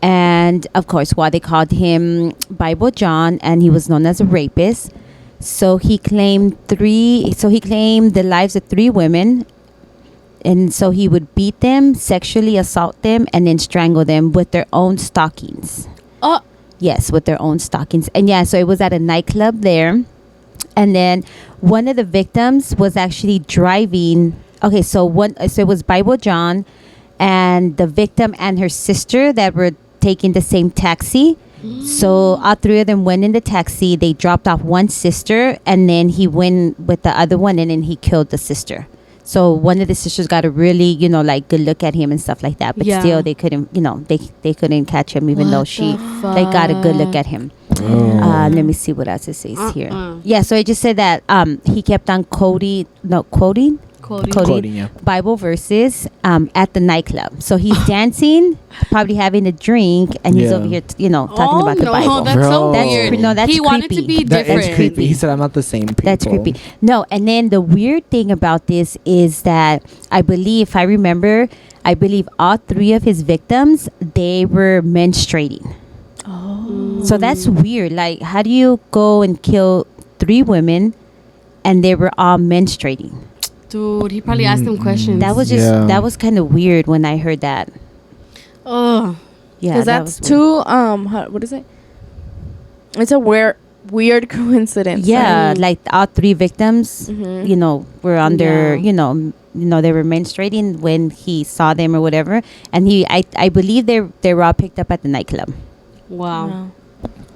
And of course, why they called him Bible John, and he was known as a rapist. So he claimed the lives of 3 women. And so he would beat them, sexually assault them, and then strangle them with their own stockings. Oh, Yes, with their own stockings. And yeah, so it was at a nightclub there. And then one of the victims was actually driving. Okay, so it was Bible John and the victim and her sister that were taking the same taxi. So all 3 of them went in the taxi. They dropped off one sister, and then he went with the other one, and then he killed the sister. So one of the sisters got a really, like good look at him and stuff like that. But Yeah. still, they couldn't, they couldn't catch him, even though she like got a good look at him. oh. Let me see what else it says here. Uh-uh. Yeah, so it just said that he kept on quoting Quoting. Quoting, yeah. Bible verses at the nightclub. So he's dancing, probably having a drink, and he's Yeah. over here, talking about the Bible. That's so Bro. That's weird. cre- no, that's he wanted to creepy. be That different. is creepy. He said I'm not the same people. That's creepy. No, and then the weird thing about this is that I believe, if I remember, all 3 of his victims, they were menstruating. Oh. So that's weird. Like, how do you go and kill 3 women and they were all menstruating? Dude, he probably asked them questions. That was that was kind of weird when I heard that. Oh, Yeah, Because that that's was weird. too, what is it? It's a weird coincidence. Yeah, like all 3 victims, Mhm. were under, Yeah. they were menstruating when he saw them or whatever, and I believe they were all picked up at the nightclub. wow. No.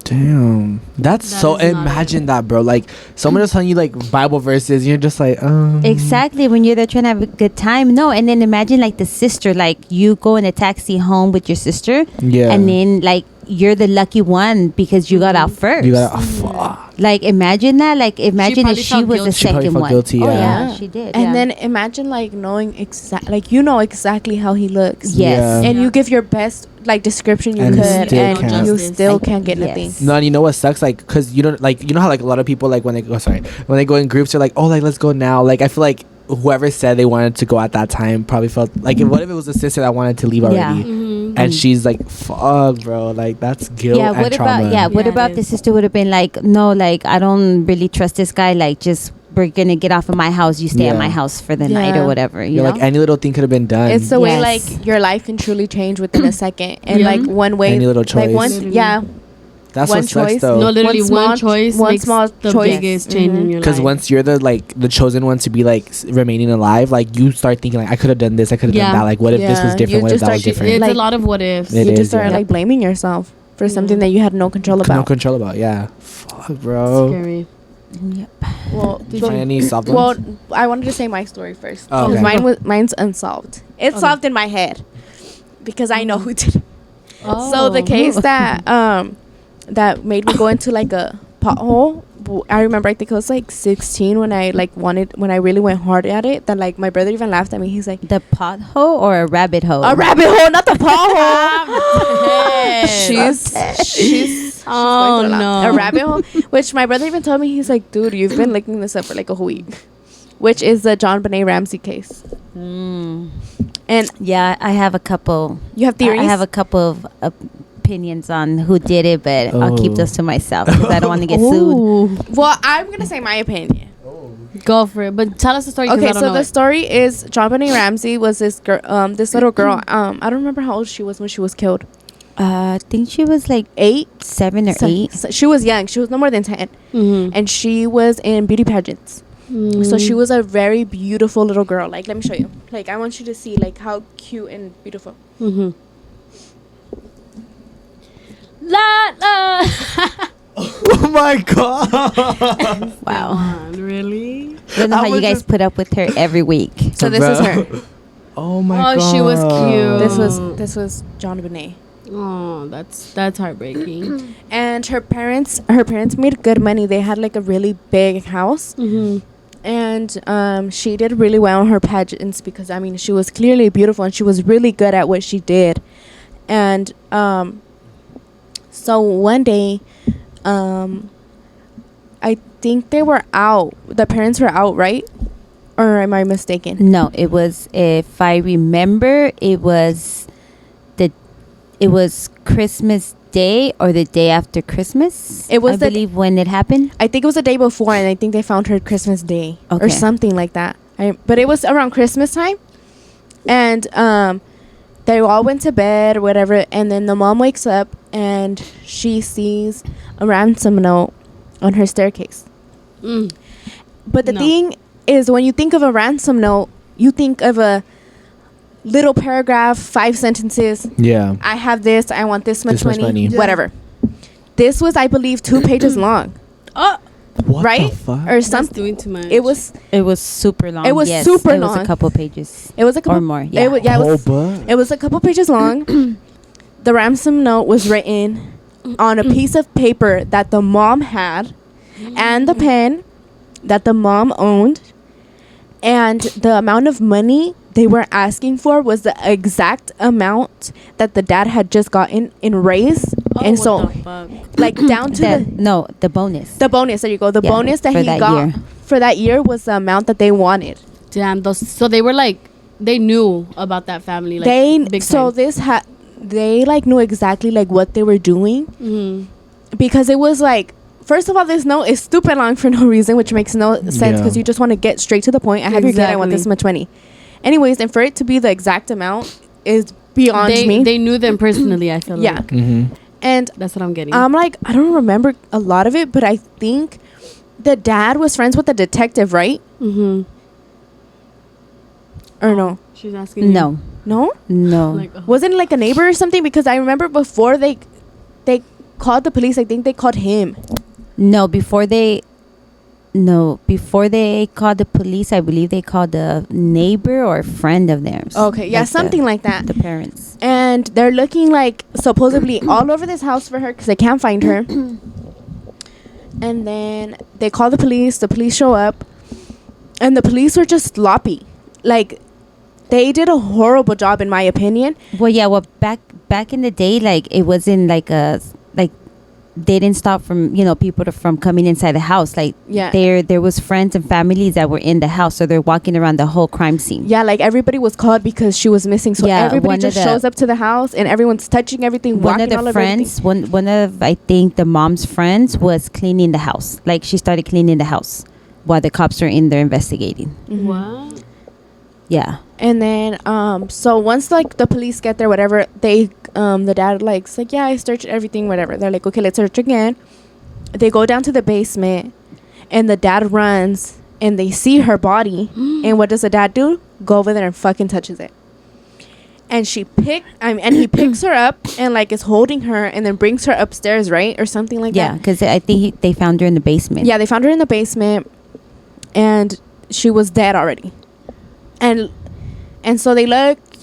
Damn. That's That so. is not Imagine that, bro. Like someone is telling you like Bible verses. You're just like, Exactly, when you're there trying to have a good time. No, and then imagine like the sister, like you go in a taxi home with your sister, Yeah. and then like you're the lucky one because you got out first. You gotta. fuck. Like imagine that. Like imagine if probably she felt was the guilty. She probably second felt one. guilty, Oh yeah. yeah, she did. And yeah. then imagine like knowing exactly how he looks. Yes. Yeah. And you give your best like description you And you could, still and can't. you Justice. still can't get Yes. nothing. No, and you know what sucks? Like, cause you don't like, you know how like a lot of people like when they go in groups, they're like, oh, like let's go now. Like I feel like whoever said they wanted to go at that time probably felt like, what if it was a sister that wanted to leave already, Yeah. Mhm. and she's like, fuck, bro, like that's guilt Yeah, and what trauma. about what Yeah, about it the is. sister would have been like, no, like I don't really trust this guy. Like just we're gonna get off of my house. You stay at Yeah. my house for the night Yeah. or whatever. You You're know? like any little thing could have been done. It's the way Yes. like your life can truly change within a second, and Yeah. like one way, Any little like choice. one, Literally. yeah, That's one what sucks choice. though. No, literally One one small- choice one makes small the choice. biggest change in your life. Because once you're the chosen one to be like remaining alive, like you start thinking like I could have done this, I could have Yeah. done that. Like what if this Yeah. was different? You What if just that was start- different? it's like- a lot of what ifs. It you is, just start yeah. like blaming yourself for something Yeah. that you had no control No about. control about. Yeah. Fuck, bro. Scary. Yep. Well, Did you find any solved ones? well, I wanted to say my story first. Oh, Because okay. mine's unsolved. It's Okay. solved in my head because I know who did it. Oh. So the case that that made me go into like a pothole. I remember I think I was like 16 when I really went hard at it. That like my brother even laughed at me. He's like, The pothole or a rabbit hole? a rabbit hole, not the pothole. She's she's Oh, going through a lot. no. A rabbit hole. Which my brother even told me. He's like, dude, you've been looking this up for like a whole week. Which is the JonBenét Ramsey case. Mm. And Yeah, I have a couple. you have theories. I have a couple of opinions on who did it, but I'll keep Oh. those to myself because I don't want to get sued. Ooh. Well, I'm gonna say my opinion. Go for it. But tell us the story. 'cause Okay, I don't so know the it. story is JonBenét Ramsey was this girl, this little girl. I don't remember how old she was when she was killed. I think she was like 8, 7 or 8. So she was young. She was no more than 10, Mhm. and she was in beauty pageants. So she was a very beautiful little girl. Like, let me show you. Like, I want you to see like how cute and beautiful. Mhm. La la. Oh my god. Wow. Come on, really? I don't know I how you was guys just- put up with her every week. So this is her. Oh my Oh, god. she was cute. This was JonBenét. Oh, that's heartbreaking. And her parents made good money. They had like a really big house. Mhm. And she did really well in her pageants because I mean she was clearly beautiful and she was really good at what she did. And so one day I think they were out. The parents were out, right? Or am I mistaken? No, it was, if I remember, it was Christmas Day or the day after Christmas. It was I the- believe when it happened. I think it was the day before, and I think they found her Christmas Day or Okay. something like that. But it was around Christmas time, and they all went to bed or whatever. And then the mom wakes up and she sees a ransom note on her staircase. Mm. But the No. thing is, when you think of a ransom note, you think of a little paragraph, 5 sentences. Yeah. I have this. I want this much This much money. money. Whatever. This was, I believe, 2 pages long. Oh, What Right? the fuck? Or that's something. doing too much. It was super long. It was yes, super It was long. a couple pages It was a couple or more. Yeah. It was, yeah, Whole it was, book? it was a couple pages long. The ransom note was written on a piece of paper that the mom had, and the pen that the mom owned, and the amount of money they were asking for was the exact amount that the dad had just gotten in raise. Oh, And what so, the fuck? like, down to the bonus. the bonus. There you go. The Yeah, bonus that for he that got year. for that year was the amount that they wanted. Damn. So they were like, they knew about that family. Like, big So time. they like knew exactly like what they were doing, Mhm. because it was like, first of all, this note is stupid long for no reason, which makes no sense Yeah. because you just want to get straight to the point. I have your kid. I want this Exactly. much money. Anyways, and for it to be the exact amount is beyond me. They knew them personally. I feel Yeah. like Mm-hmm. And that's what I'm getting. I'm like, I don't remember a lot of it, but I think the dad was friends with the detective, right? Mhm. Or no? She's asking. you. No, No? no. Like, Wasn't it like a neighbor or something? Because I remember before they called the police, I think they called him. Before they called the police, I believe they called a neighbor or a friend of theirs. Okay, yeah, Like something like that. the parents. And they're looking like supposedly all over this house for her because they can't find her. And then they call the police show up, and the police were just sloppy. Like, they did a horrible job in my opinion. Well, yeah. Well, back in the day, like it wasn't like they didn't stop from people from coming inside the house. Like Yeah. there was friends and families that were in the house, so they're walking around the whole crime scene. Yeah, like everybody was called because she was missing. So Yeah, everybody one of just the- shows up to the house and everyone's touching everything, One walking of the all over everything. friends, one of I think the mom's friends was cleaning the house. Like she started cleaning the house while the cops were in there investigating. Mhm. What? Yeah. And then so once like the police get there, whatever, they the dad likes like, yeah, I searched everything, whatever. They're like, okay, let's search again. They go down to the basement, and the dad runs, and they see her body. And what does the dad do? Go over there and fucking touches it. and he picks her up and like is holding her and then brings her upstairs, right, or something like Yeah, that. because I think they found her in the basement. Yeah, they found her in the basement, and she was dead already. And so they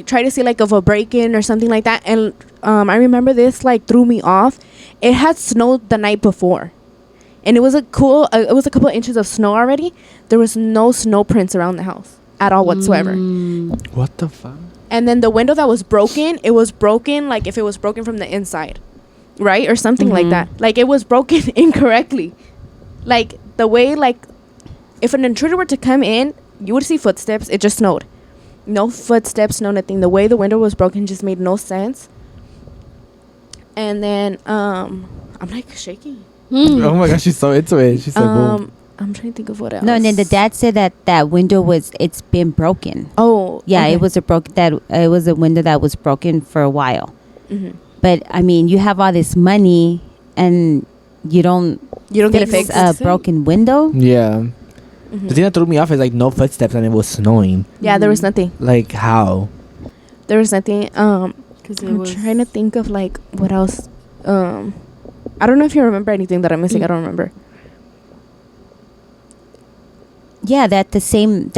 try to see like of a break-in or something like that. And I remember this like threw me off. It had snowed the night before, and it was it was a couple of inches of snow already. There was no snow prints around the house at all whatsoever. What the fuck? And then the window that was broken, it was broken like if it was broken from the inside, right, or something like that. Like it was broken incorrectly. Like the way, like if an intruder were to come in, you would see footsteps. It just snowed. No footsteps, no nothing. The way the window was broken just made no sense. And then I'm like shaking. Oh my gosh, she's so into it. She's like, boom. I'm trying to think of what else. No, and then the dad said that window it's been broken. Oh, Yeah, okay. it was a window that was broken for a while. Mm-hmm. But I mean, you have all this money and you don't get it fixed. a broken window. Yeah. Mm-hmm. The thing that threw me off is like no footsteps and it was snowing. Yeah, there was nothing. Like how? There was nothing. Because I'm trying to think of like what else. I don't know if you remember anything that I'm missing. I don't remember. Yeah, that same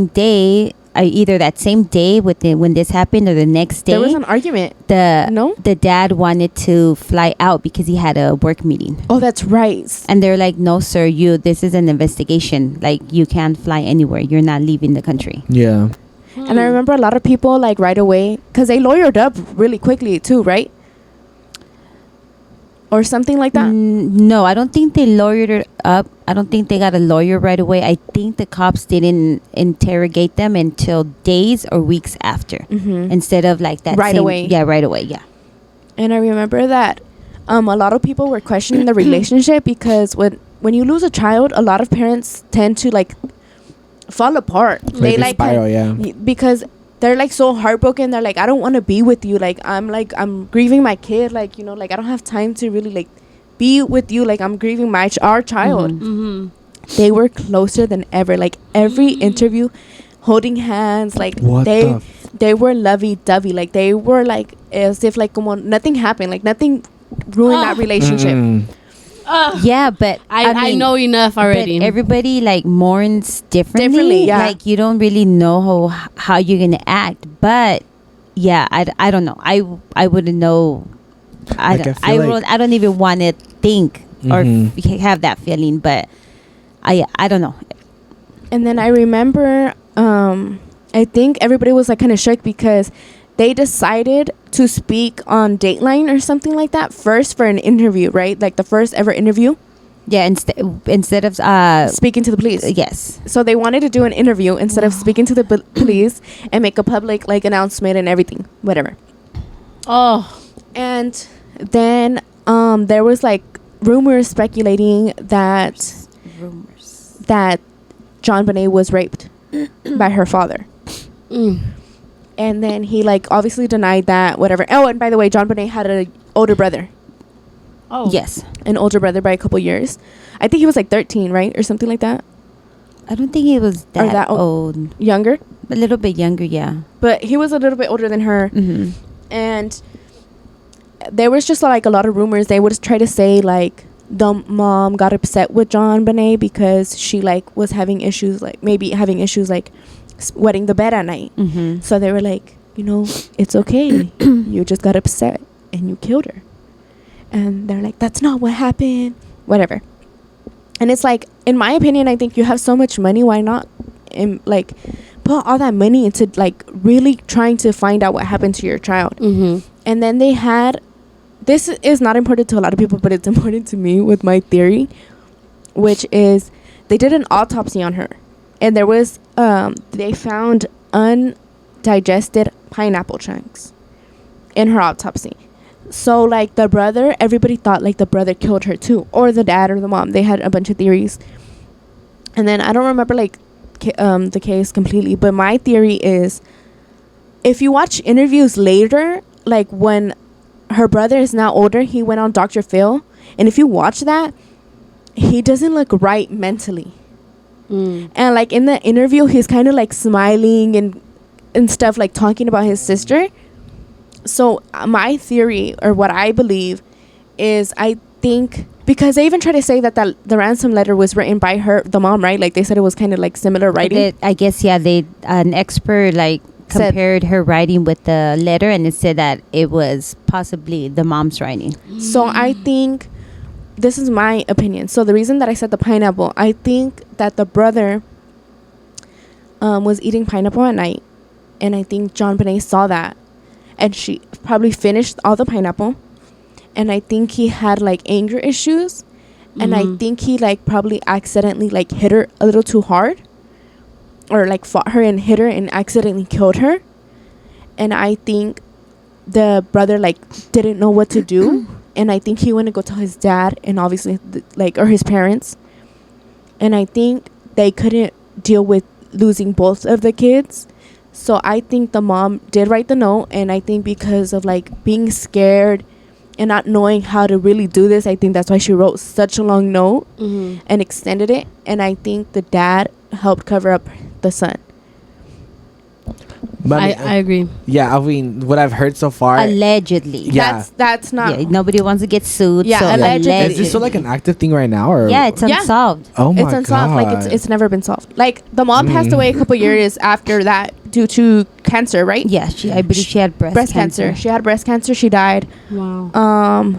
day, either that same day when this happened or the next day. There was an argument. The dad wanted to fly out because he had a work meeting. Oh, that's right. And they're like, "No, sir, this is an investigation. Like, you can't fly anywhere. You're not leaving the country." Yeah. And I remember a lot of people like right away, because they lawyered up really quickly too, right? Or something like that. No, I don't think they lawyered it up. I don't think they got a lawyer right away. I think the cops didn't interrogate them until days or weeks after, instead of like that Right away. Yeah, right away. Yeah. And I remember that a lot of people were questioning the relationship because when you lose a child, a lot of parents tend to like fall apart. Like They a like spiral, yeah. because they're like so heartbroken. They're like, I don't want to be with you. Like I'm grieving my kid. Like, you know, like I don't have time to really like be with you. Like I'm grieving our child. They were closer than ever. Like every interview, holding hands. Like What they were lovey-dovey. Like they were like as if like como nothing happened. Like nothing ruined that relationship. Yeah, but I know enough already. But everybody like mourns differently. Yeah. Like you don't really know how you're gonna act. But yeah, I don't know. I wouldn't know. I don't even want to think or have that feeling. But I don't know. And then I remember, I think everybody was like kind of shook because they decided to speak on Dateline or something like that first for an interview, right? Like the first ever interview. Yeah, instead of Speaking to the police. yes. So they wanted to do an interview instead of speaking to the police and make a public like announcement and everything, whatever. Oh. And then there was like rumors speculating that JonBenét was raped by her father. And then he like obviously denied that, whatever. Oh, and by the way, JonBenét had an older brother. Oh. Yes. An older brother by a couple years. I think he was like 13, right? Or something like that. I don't think he was that, that old. Younger. A little bit younger, yeah. But he was a little bit older than her. Mm-hmm. And there was just like a lot of rumors. They would try to say like the mom got upset with JonBenét because she like was having issues, like maybe having issues like wetting the bed at night. Mm-hmm. So they were like, you know, it's okay. You just got upset and you killed her. And they're like, that's not what happened. Whatever. And it's like, in my opinion, I think you have so much money. Why not like put all that money into like really trying to find out what happened to your child? And then they had, this is not important to a lot of people, but it's important to me with my theory, which is they did an autopsy on her. And there was, they found undigested pineapple chunks in her autopsy. So, like, the brother, everybody thought, like, the brother killed her, too. Or the dad or the mom. They had a bunch of theories. And then I don't remember, like, the case completely. But my theory is, if you watch interviews later, like, when her brother is now older, he went on Dr. Phil. And if you watch that, he doesn't look right mentally. And, like, in the interview, he's kind of, like, smiling and stuff, like, talking about his sister. So my theory, or what I believe, is I think, because they even try to say that the ransom letter was written by her, the mom, right? Like they said it was kind of like similar writing. I guess, yeah, an expert like compared her writing with the letter, and it said that it was possibly the mom's writing. So I think, this is my opinion. So the reason that I said the pineapple, I think that the brother was eating pineapple at night, and I think JonBenét saw that, and she probably finished all the pineapple, and I think he had like anger issues, and I think he like probably accidentally like hit her a little too hard, or like fought her and hit her and accidentally killed her. And I think the brother like didn't know what to do, and I think he went to go tell his dad, and obviously or his parents, and I think they couldn't deal with losing both of the kids. So I think the mom did write the note, and I think because of like being scared and not knowing how to really do this, I think that's why she wrote such a long note and extended it. And I think the dad helped cover up the son. But I agree. Yeah, I mean, what I've heard so far, Allegedly. Yeah. That's not. Yeah, nobody wants to get sued. Yeah, so allegedly. is this still like an active thing right now, or Yeah, it's unsolved. oh my It's unsolved. God. Like it's never been solved. Like the mom passed away a couple years after that due to cancer, right? Yeah, I believe she had breast cancer. She had breast cancer. She died. Wow.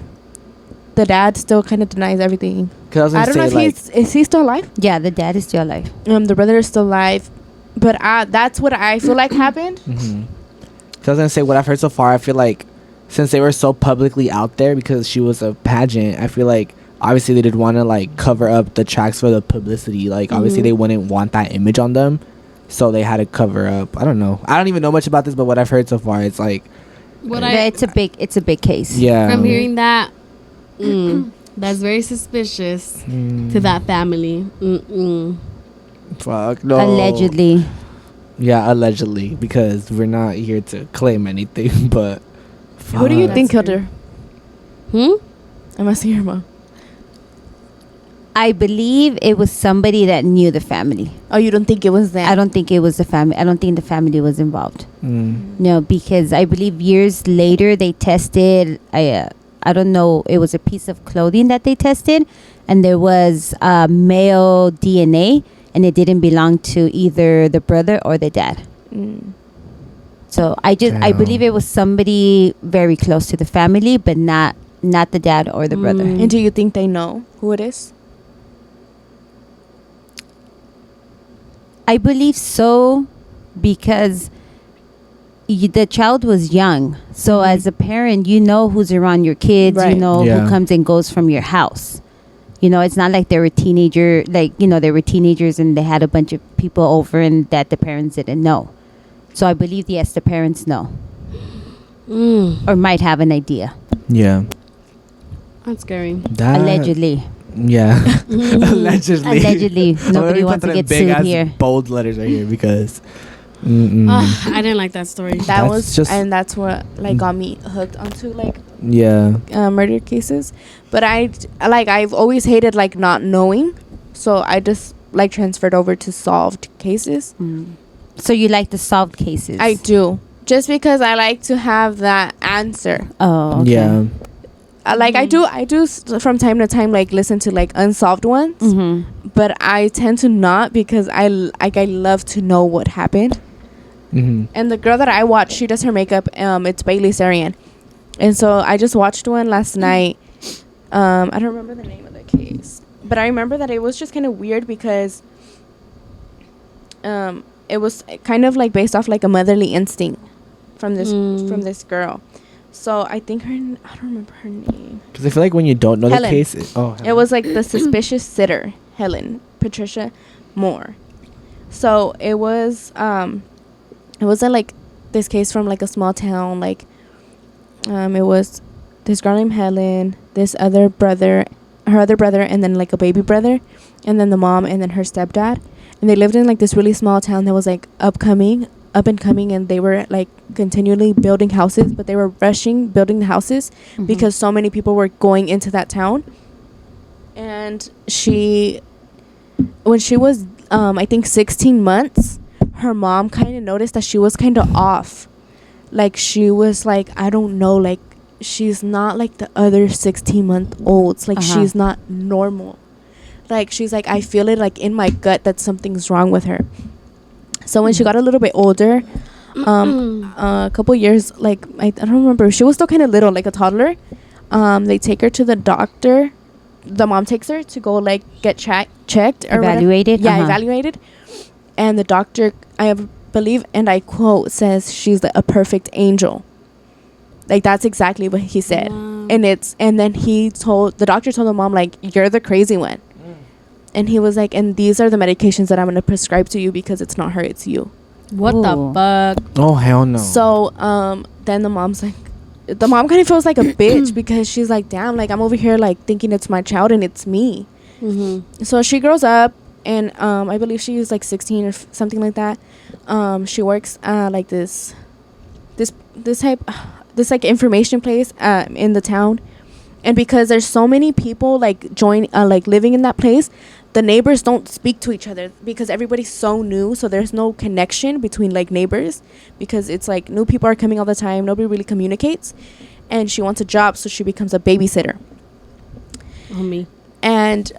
The dad still kind of denies everything. 'Cause I don't know if is he still alive? Yeah, the dad is still alive. The brother is still alive, but that's what I feel like happened. I was gonna say, what I've heard so far, I feel like since they were so publicly out there because she was a pageant, I feel like obviously they did want to like cover up the tracks for the publicity. Like obviously they wouldn't want that image on them, so they had to cover up. I don't know. I don't even know much about this, but what I've heard so far, it's like It's a big case. Yeah. From hearing that, that's very suspicious to that family. Fuck no. Allegedly. Yeah, allegedly, because we're not here to claim anything. But Who do you That's think killed her? I'm asking your mom. I believe it was somebody that knew the family. Oh, you don't think it was them? I don't think it was the family. I don't think the family was involved. No, because I believe years later they tested. I don't know. It was a piece of clothing that they tested, and there was male DNA, and it didn't belong to either the brother or the dad. So I believe it was somebody very close to the family, but not the dad or the brother. And do you think they know who it is? I believe so, because the child was young. So as a parent, you know who's around your kids. Right. You know who comes and goes from your house. You know, it's not like they were teenagers and they had a bunch of people over and that the parents didn't know. So I believe, yes, the parents know. Or might have an idea. Yeah. That's scary. Allegedly. Yeah. Allegedly. Allegedly. Nobody wants to get sued here. Bold letters right here because I didn't like that story. That's what like got me hooked onto like murder cases. But I've always hated like not knowing, so I just like transferred over to solved cases. So you like the solved cases? I do, just because I like to have that answer. Oh, okay. Yeah. I do from time to time like listen to like unsolved ones, but I tend to not, because I love to know what happened. And the girl that I watch, she does her makeup. It's Bailey Sarian, and so I just watched one last night. I don't remember the name of the case, but I remember that it was just kind of weird because it was kind of like based off like a motherly instinct from this girl. So I think I don't remember her name. Because I feel like when you don't know Helen. the case, it was like the suspicious sitter, Helen Patricia Moore. So it was like this case from like a small town. Like it was this girl named Helen, this other brother, her other brother, and then like a baby brother, and then the mom, and then her stepdad. And they lived in like this really small town that was like up and coming, and they were like continually building houses, but they were rushing building the houses because so many people were going into that town. And when she was I think 16 months, her mom kind of noticed that she was kind of off. like she was like, I don't know, like she's not like the other 16-month-olds, like she's not normal. Like she's like, I feel it like in my gut that something's wrong with her. So when she got a little bit older, a couple years, like I don't remember, she was still kind of little, like a toddler. They take her to the doctor. The mom takes her to go like get checked or Evaluated. Evaluated. And the doctor, I believe, and I quote, says she's a perfect angel. Like that's exactly what he said. Wow. And then the doctor told the mom, like, you're the crazy one. And he was like, and these are the medications that I'm going to prescribe to you because it's not her, it's you. What the fuck? Oh, hell no. So then the mom kind of feels like a bitch because she's like, damn, like I'm over here like thinking it's my child and it's me. So she grows up, and I believe she was like 16 or something like that. She works like this like information place in the town. And because there's so many people like like living in that place, the neighbors don't speak to each other because everybody's so new. So there's no connection between like neighbors because it's like new people are coming all the time. Nobody really communicates. And she wants a job, so she becomes a babysitter. Oh, me. And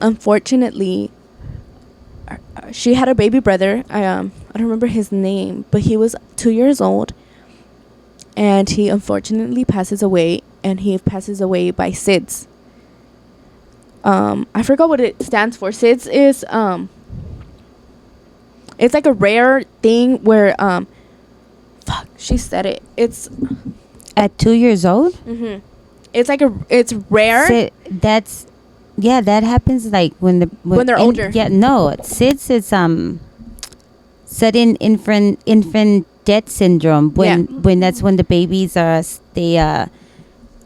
unfortunately, she had a baby brother. I don't remember his name, but he was 2 years old. And he unfortunately passes away, and he passes away by SIDS. I forgot what it stands for. SIDS is it's like a rare thing where she said it. It's at 2 years old. It's like it's rare. That happens like when they're older. Yeah, no, SIDS is sudden infant death syndrome. When that's when the babies are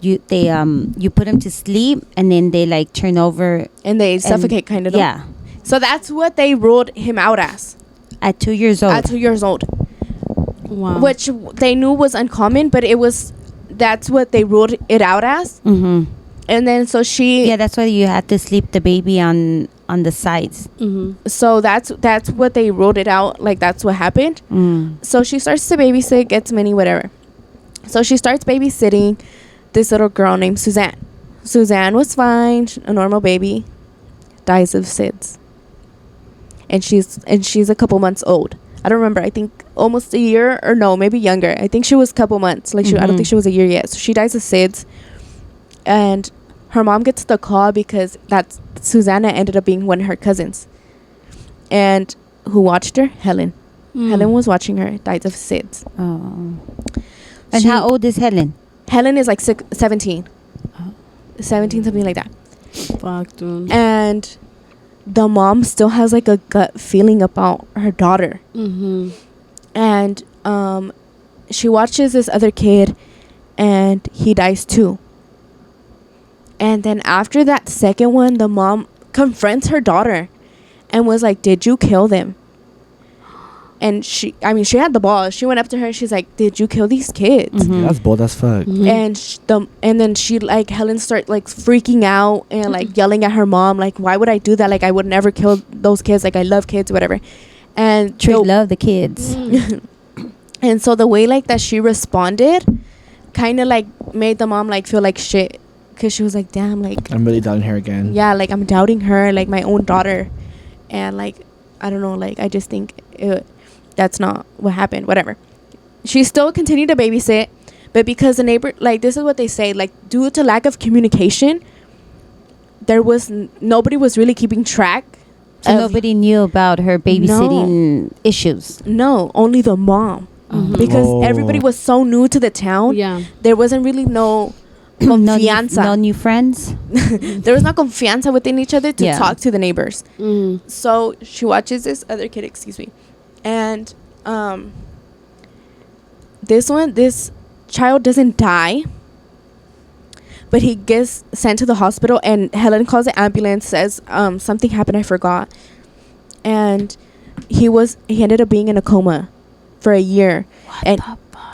you put them to sleep and then they like turn over and they suffocate kind of. Yeah. So that's what they ruled him out as. At 2 years old. At 2 years old. Wow. Which they knew was uncommon, but that's what they ruled it out as. And then so she. Yeah, that's why you have to sleep the baby on the sides. So that's what they ruled it out. Like that's what happened. So she starts to babysit, gets money, whatever. So she starts babysitting this little girl named Suzanne. Suzanne was fine, a normal baby, dies of SIDS. And she's a couple months old. I don't remember. I think almost a year, or no, maybe younger. I think she was a couple months. Like I don't think she was a year yet. So she dies of SIDS, and her mom gets the call because that's Susanna ended up being one of her cousins, and who watched her? Helen. Helen was watching her. Died of SIDS. Oh. And how old is Helen? Helen is like 17. 17, something like that. Fuck, dude. And the mom still has like a gut feeling about her daughter. And she watches this other kid, and he dies too. And then after that second one, the mom confronts her daughter and was like, did you kill them? And she had the balls. She went up to her. She's like, did you kill these kids? That's bold as fuck. And then she like Helen start like freaking out and like yelling at her mom, like, why would I do that? Like, I would never kill those kids. Like, I love kids, whatever. And love the kids. And so the way like that she responded kind of like made the mom like feel like shit, because she was like, damn, like I'm really doubting her again. Yeah, like I'm doubting her, like my own daughter. And like, I don't know, like I just think that's not what happened, whatever. She still continued to babysit, but because the neighbor, like, this is what they say, like, due to lack of communication, there was nobody was really keeping track. So nobody knew about her babysitting issues. No, only the mom. Because everybody was so new to the town. Yeah, there wasn't really no confianza. No new friends. There was no confianza within each other to talk to the neighbors. So she watches this other kid, and this child doesn't die, but he gets sent to the hospital, and Helen calls the ambulance, says something happened, I forgot. And he ended up being in a coma for a year.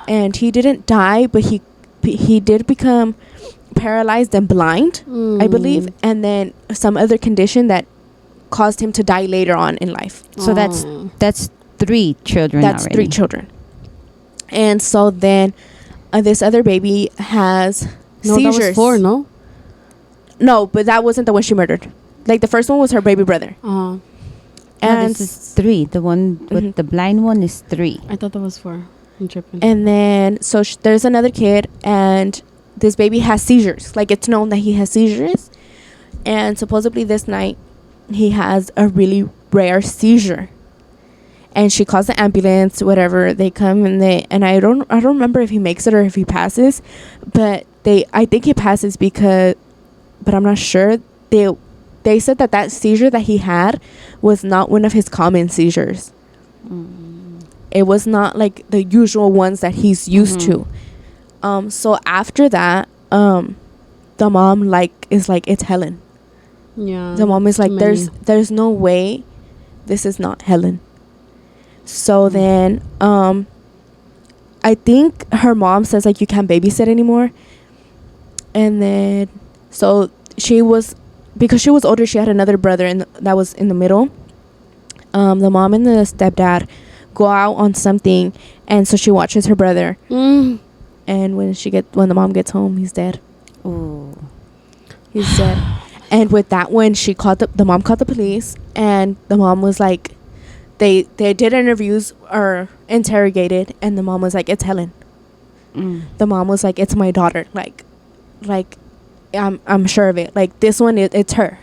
And he didn't die, but he did become paralyzed and blind, I believe, and then some other condition that caused him to die later on in life. So that's 3 children. That's already. 3 children. And so then this other baby has seizures. That was 4, no? No, but that wasn't the one she murdered. Like, the first one was her baby brother. Uh-huh. And this is 3. The one with the blind one is 3. I thought that was 4. I'm tripping. And then, so there's another kid, and this baby has seizures. Like, it's known that he has seizures. And supposedly this night, he has a really rare seizure. And she calls the ambulance, whatever. They come, and I don't remember if he makes it or if he passes. But I think he passes because, but I'm not sure. They said that seizure that he had was not one of his common seizures. It was not like the usual ones that he's used to. So after that, the mom is like, it's Helen. Yeah. The mom is like, there's no way this is not Helen. So then, I think her mom says, like, you can't babysit anymore. And then, so because she was older, she had another brother that was in the middle. The mom and the stepdad go out on something, and so she watches her brother. And when the mom gets home, he's dead. Oh, He's dead. And with that one, the mom called the police, and the mom was like, they did interviews or interrogated, and the mom was like, it's Helen. The mom was like, it's my daughter. Like I'm sure of it. Like, this one, it's her.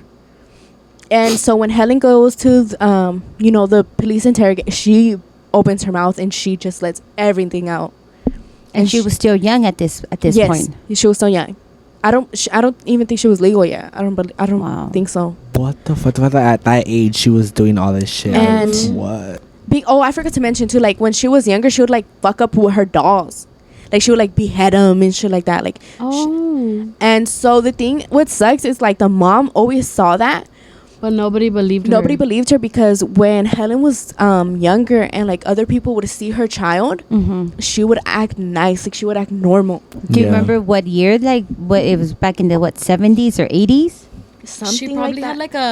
And so when Helen goes to the police interrogate, she opens her mouth and she just lets everything out. and she was still young at this yes, point. She was still young. I don't even think she was legal yet. I don't think so. What the fuck? At that age, she was doing all this shit. And what? I forgot to mention too. Like, when she was younger, she would like fuck up with her dolls. Like, she would like behead them and shit like that. Like, and so the thing what sucks is, like, the mom always saw that, but nobody believed her. Nobody believed her because when Helen was younger and like other people would see her child, she would act nice, like she would act normal. Do you remember what year? Like, what it was back in the 70s or 80s? Something she probably like that.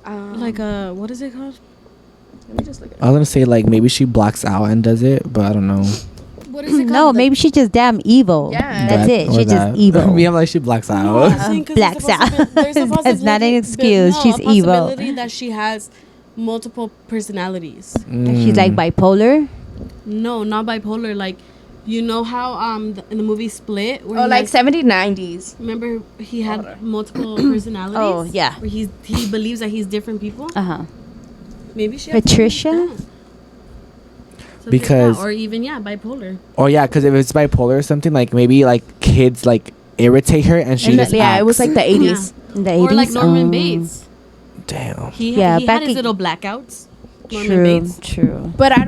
had like a what is it called? Let me just look at it. I was gonna say, like, maybe she blacks out and does it, but I don't know. What is it called? No, maybe she's just damn evil. Yeah. That's it. She's just I evil. mean, I'm like, she blacks out. No, I'm saying 'cause Blacks there's a out. there's a That's not an possibility- excuse. no, She's a evil. possibility that she has multiple personalities. She's like bipolar. No, not bipolar. Like, you know how in the movie Split, where Oh, he like has- 70s, 90s. remember he had multiple personalities. Oh, yeah. Where he believes that he's different people. Maybe she has Patricia? something like that. Something like Because- that, or even bipolar. Oh yeah, because if it's bipolar or something, like maybe like kids like irritate her and she And just it was like the 80s. In the 80s. Or like Norman Bates. damn. He Yeah, had back his in- little blackouts. Norman True. Bates. True. But I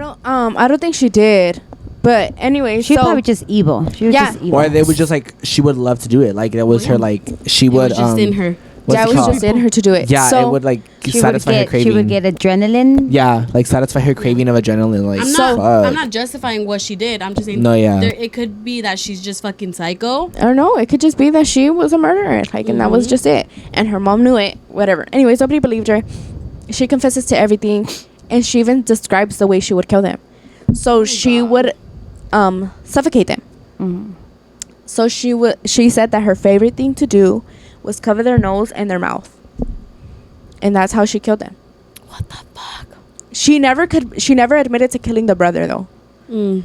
don't think she did. But anyway, She's so probably just evil. She was Yeah. just evil. Or they would just like she would love to do it. Like that was her like she It would was just in her. what's yeah, it it was called? just in her to do it. Yeah, so, it would like she satisfy her craving. She would get adrenaline. Yeah, like satisfy her craving of adrenaline. Like I'm not justifying what she did. I'm just saying. No, yeah. It could be that she's just fucking psycho. I don't know. It could just be that she was a murderer, like, and that was just it. And her mom knew it. Whatever. Anyways, nobody believed her. She confesses to everything, and she even describes the way she would kill them. So she would suffocate them. So she said that her favorite thing to do was cover their nose and their mouth, and that's how she killed them. What the fuck? She never admitted to killing the brother though. And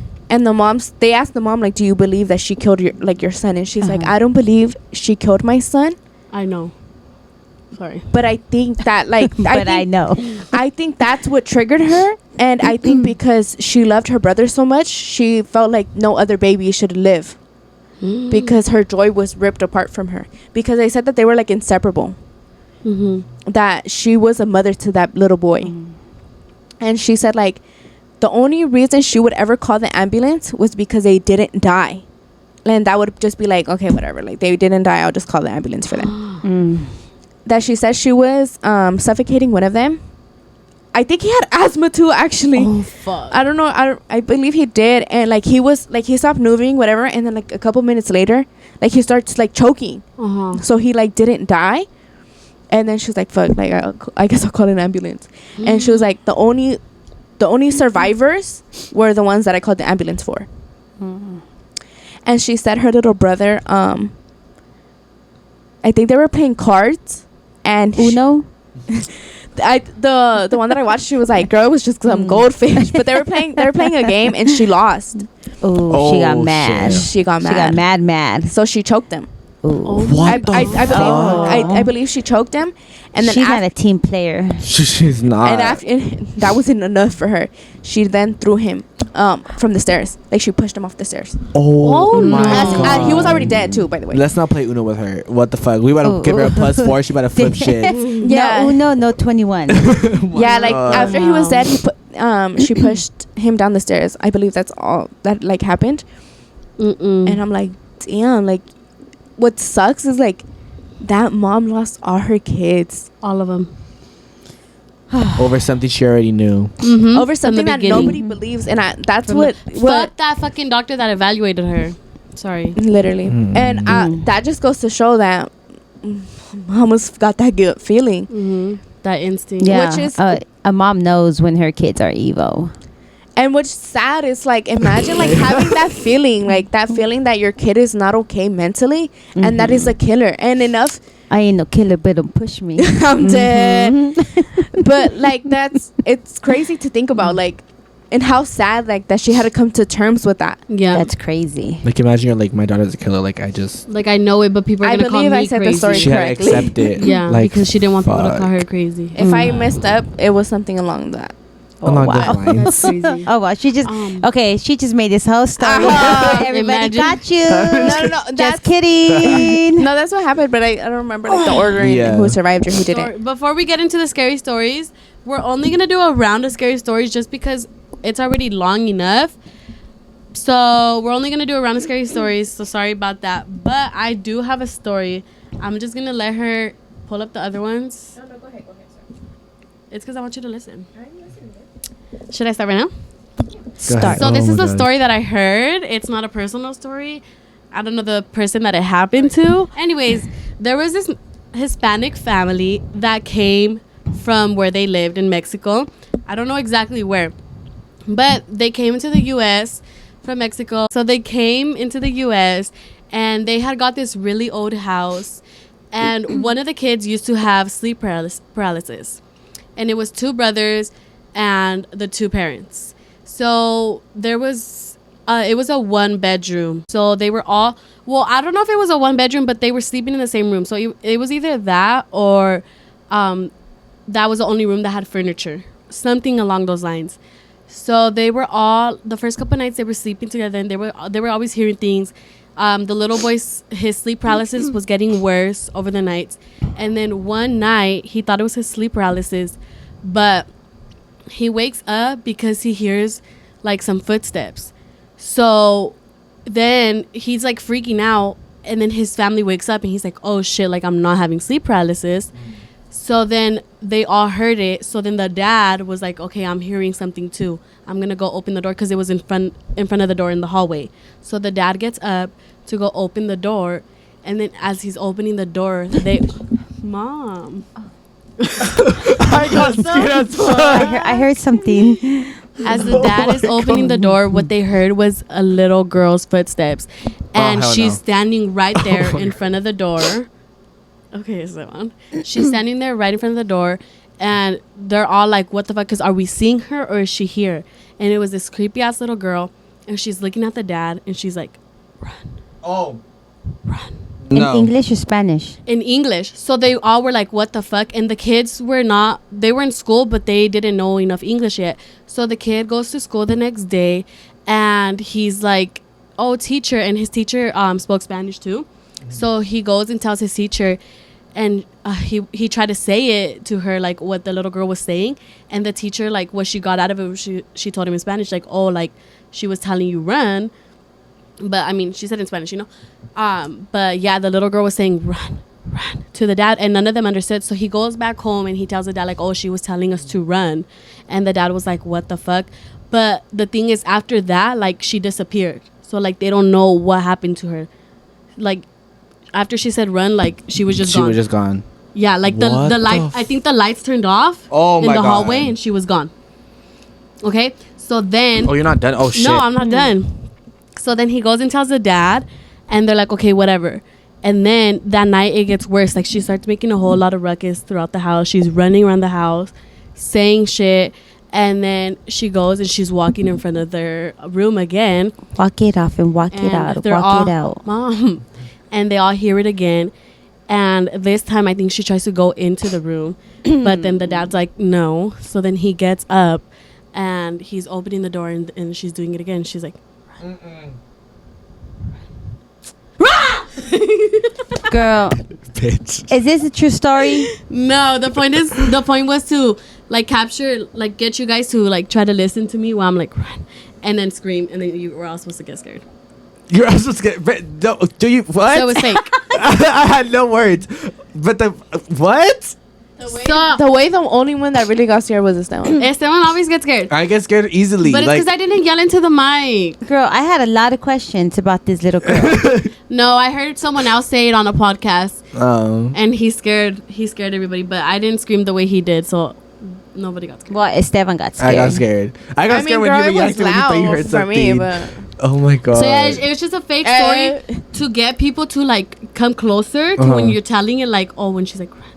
they asked the mom, like, do you believe that she killed your son? And she's like, I don't believe she killed my son, I know. Sorry. but I think that like I know. I think that's what triggered her. And I think because she loved her brother so much, she felt like no other baby should live, because her joy was ripped apart from her, because they said that they were like inseparable, that she was a mother to that little boy. And she said like the only reason she would ever call the ambulance was because they didn't die, and that would just be like, okay, whatever, like they didn't die, I'll just call the ambulance for them. That she said she was suffocating one of them. I think he had asthma too, actually. Oh fuck. I don't know. I believe he did. And like he stopped moving, whatever, and then like a couple minutes later, like he starts like choking. So he like didn't die. And then she was like, fuck, like I guess I'll call an ambulance. And she was like, the only the only survivors were the ones that I called the ambulance for. And she said her little brother, I think they were playing cards, and Uno. the one that I watched, she was like, "Girl, it was just some goldfish." But they were playing a game, and she lost. Oh, she got mad. shit. She got mad. So she choked him. Ooh. What the I believe she choked him, and then she's not a team player. She's not. and after that wasn't enough for her. She then threw him from the stairs. Like she pushed him off the stairs. Oh my As- god. he was already dead too, by the way. Let's not play Uno with her. What the fuck? We better give her a +4. She better flip shit. Yeah. No Uno, no 21. Yeah, like after he was dead, she pushed him down the stairs. I believe that's all that like happened. And I'm like, damn. Like, what sucks is like that mom lost all her kids All of them. Over something she already knew. over something that nobody believes, and that's what Fuck that fucking doctor that evaluated her. Sorry. literally. And that just goes to show that mama's got that good feeling. That instinct. Yeah, Which is- a mom knows when her kids are evil. And what's sad is like, imagine like having that feeling, like that feeling that your kid is not okay mentally, and that is a killer. And enough, I ain't no killer, but don't push me. I'm dead. But like it's crazy to think about, like, and how sad like that she had to come to terms with that. Yeah. That's crazy. Like imagine you're like, my daughter's a killer. Like I just. Like I know it, but people are I gonna call believe me I said the crazy. story She had to correctly. accept it. Yeah, like, because she didn't want people to call her fuck. crazy. If I messed up, it was something along that. Along wow. those lines. That's crazy. Oh wow, she just okay. She just made this whole story. Everybody Imagine. got you. No, Just that's kidding. no, that's what happened. But I don't remember like the order Yeah. and who survived or who didn't. Before we get into the scary stories, we're only gonna do a round of scary stories just because it's already long enough. So we're only gonna do a round of scary stories. So sorry about that. But I do have a story. I'm just gonna let her pull up the other ones. No, go ahead. Sorry. It's because I want you to listen. Should I start right now? Start. So this Oh is my a God. story that I heard. It's not a personal story. I don't know the person that it happened to. Anyways, there was this Hispanic family that came from where they lived in Mexico. I don't know exactly where, but they came into the U.S. from Mexico. So they came into the U.S. and they had got this really old house. And one of the kids used to have sleep paralysis. And it was two brothers and the two parents. So there was it was a 1-bedroom. So they were all, well, I don't know if it was a 1-bedroom, but they were sleeping in the same room. So it was either that or that was the only room that had furniture, something along those lines. So they were all, the first couple nights they were sleeping together, and they were always hearing things. The little boy's, his sleep paralysis was getting worse over the nights. And then one night he thought it was his sleep paralysis, but he wakes up because he hears like some footsteps. So then he's like freaking out, and then his family wakes up and he's like, oh shit, like I'm not having sleep paralysis. So then they all heard it. So then the dad was like, okay, I'm hearing something too. I'm going to go open the door, because it was in front of the door in the hallway. So the dad gets up to go open the door. And then as he's opening the door, Mom. I got scared as fuck. I heard something. As the dad is opening the door, what they heard was a little girl's footsteps. And hell she's no. standing right there in front of the door. Okay, so on. She's standing there right in front of the door. And they're all like, what the fuck? Because are we seeing her or is she here? And it was this creepy ass little girl. And she's looking at the dad and she's like, run. Oh. Run. In No. English or Spanish? In English. So they all were like, what the fuck? And the kids were not, they were in school, but they didn't know enough English yet. So the kid goes to school the next day and he's like, oh, teacher. And his teacher spoke Spanish too. So he goes and tells his teacher, and he tried to say it to her, like what the little girl was saying. And the teacher, like what she got out of it, she told him in Spanish, like, oh, like she was telling you run. But I mean, she said in Spanish, you know. But yeah, the little girl was saying run to the dad, and none of them understood. So he goes back home and he tells the dad, like, oh, she was telling us to run. And the dad was like, what the fuck? But the thing is, after that, like, she disappeared. So like they don't know what happened to her. Like after she said run, like she was just gone. Yeah, like the What light, the I think the lights turned off Oh in my the God. hallway, and she was gone. Okay, so then Oh, you're not done. Oh shit. no, I'm not done. So then he goes and tells the dad, and they're like, okay, whatever. And then that night it gets worse. Like, she starts making a whole lot of ruckus throughout the house. She's running around the house, saying shit. And then she goes and she's walking in front of their room again. Walk it off and walk it out. Walk it out. Mom. And they all hear it again. And this time I think she tries to go into the room. But then the dad's like, no. So then he gets up and he's opening the door and she's doing it again. She's like, Girl, Bitch. is this a true story? no, the point was to like capture, like get you guys to like try to listen to me while I'm like run and then scream, and then you were all supposed to get scared. You're also scared. But do you what? So it was fake. I had no words. But the what? So The way the only one that really got scared was Esteban. Esteban always gets scared. I get scared easily. But it's because I didn't yell into the mic. Girl, I had a lot of questions about this little girl. No, I heard someone else say it on a podcast, Oh. and he scared everybody. But I didn't scream the way he did, so nobody got scared. Well, Esteban got scared. I got scared. I got scared when you reacted when you thought you heard for something. me, but Oh my god. So yeah, it was just a fake story to get people to like come closer to when you're telling it. Like, oh, when she's like, run, run.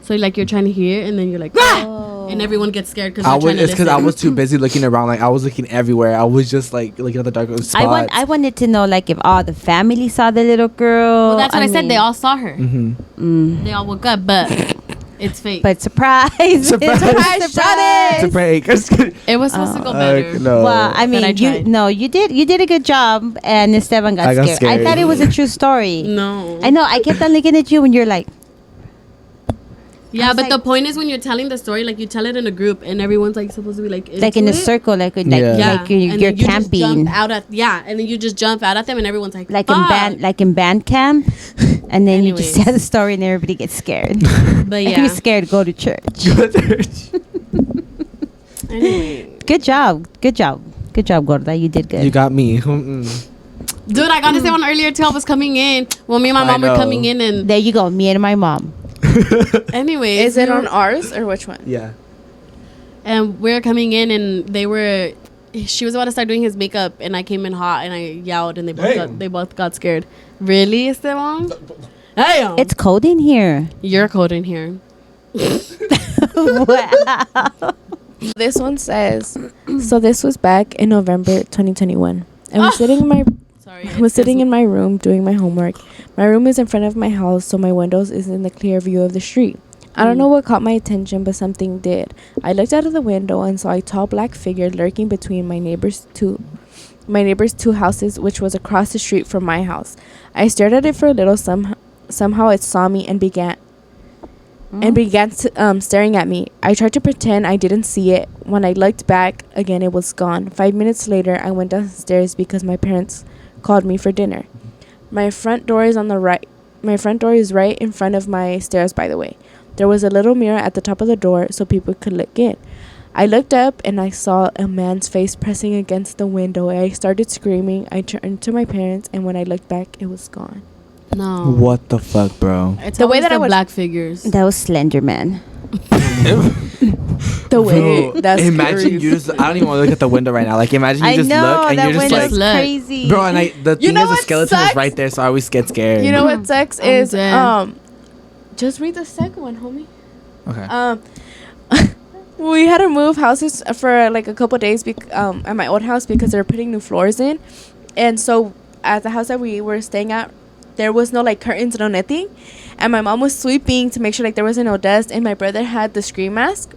So like you're trying to hear, and then you're like, Oh. and everyone gets scared because It's because I was too busy looking around. Like I was looking everywhere. I was just like looking at the dark spots. I wanted to know like if all the family saw the little girl. Well, that's what I said. mean, They all saw her. Mm-hmm. They all woke up, but it's fake. But surprise! Surprise. Surprise! To break. It was supposed to go better. no. Well, I mean, I tried. you did a good job, and Esteban got I got scared. I scared. thought it was a true story. No. I know. I kept on looking at you, and you're like, Yeah, was but like- the point is when you're telling the story, like you tell it in a group, and everyone's like supposed to be like in a into it. circle, like Yeah. Yeah, like you're and then you just camping, jump out at and then you just jump out at them, and everyone's like like "Fuck." in band camp, and then you just Anyways. tell the story, and everybody gets scared. But If yeah. you're scared, go to church. Anyway, Good job, Gorda. You did good. You got me. Mm-mm. dude, I got to say one earlier too. I was coming in. Well, me and my I mom were know. coming in, and There you go. Me and my mom. anyways, is it on ours or which one? Yeah. And we were coming in, and she was about to start doing his makeup, and I came in hot, and I yelled, and they both got scared. Really, Esteban? Hey, It's cold in here. you're cold in here. Wow. This one says, so this was back in November 2021. I was sitting in my Sorry, I was sitting in my room doing my homework. My room is in front of my house, so my windows is in the clear view of the street. I don't know what caught my attention, but something did. I looked out of the window and saw a tall black figure lurking between my neighbor's two houses, which was across the street from my house. I stared at it for a little. Somehow it saw me and began staring at me. I tried to pretend I didn't see it. When I looked back again, it was gone. 5 minutes later, I went downstairs because my parents called me for dinner. My front door is on the right. My front door is right in front of my stairs, by the way. There was a little mirror at the top of the door so people could look in. I looked up and I saw a man's face pressing against the window. I started screaming. I turned to my parents, and when I looked back, it was gone. No. What the fuck, bro? It's The way always that I the would- black figures. That was Slender Man. The way Bro, that's imagine scary. you just, I don't even want to look at the window right now. Like imagine you I just know look and that you're just window's like, look. crazy. bro, and the thing know is the what skeleton is sucks? right there, so I always get scared. You know what sucks I'm is dead. just read the second one, homie. Okay. We had to move houses for like a couple days at my old house because they're putting new floors in, and so at the house that we were staying at, there was no like curtains, no nothing, and my mom was sweeping to make sure like there wasn't no dust, and my brother had the screen mask,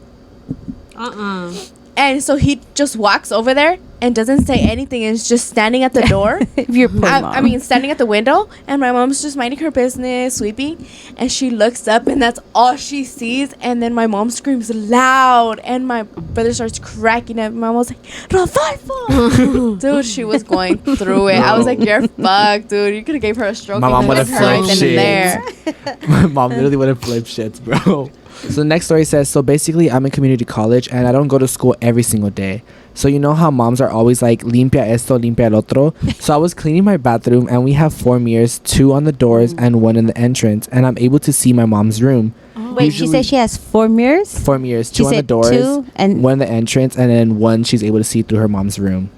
and so he just walks over there and doesn't say anything and is just standing at the door. Your poor mom. I mean, standing at the window, and my mom's just minding her business, sweeping, and she looks up, and that's all she sees. And then my mom screams loud, and my brother starts cracking up. My mom was like, Rodolfo! Dude, she was going through it. I was like, you're fucked, dude. You could have gave her a stroke. My mom and would've left her right flipped then and shit. there. My mom literally would have flipped shits, bro. So the next story says, so basically I'm in community college and I don't go to school every single day. So you know how moms are always like limpia esto, limpia el otro. So I was cleaning my bathroom, and we have 4 mirrors, 2 on the doors and 1 in the entrance, and I'm able to see my mom's room. Wait, she said she has 4 mirrors? 4 mirrors, She 2 on the said doors, 2 and 1 in the entrance, and then 1 she's able to see through her mom's room.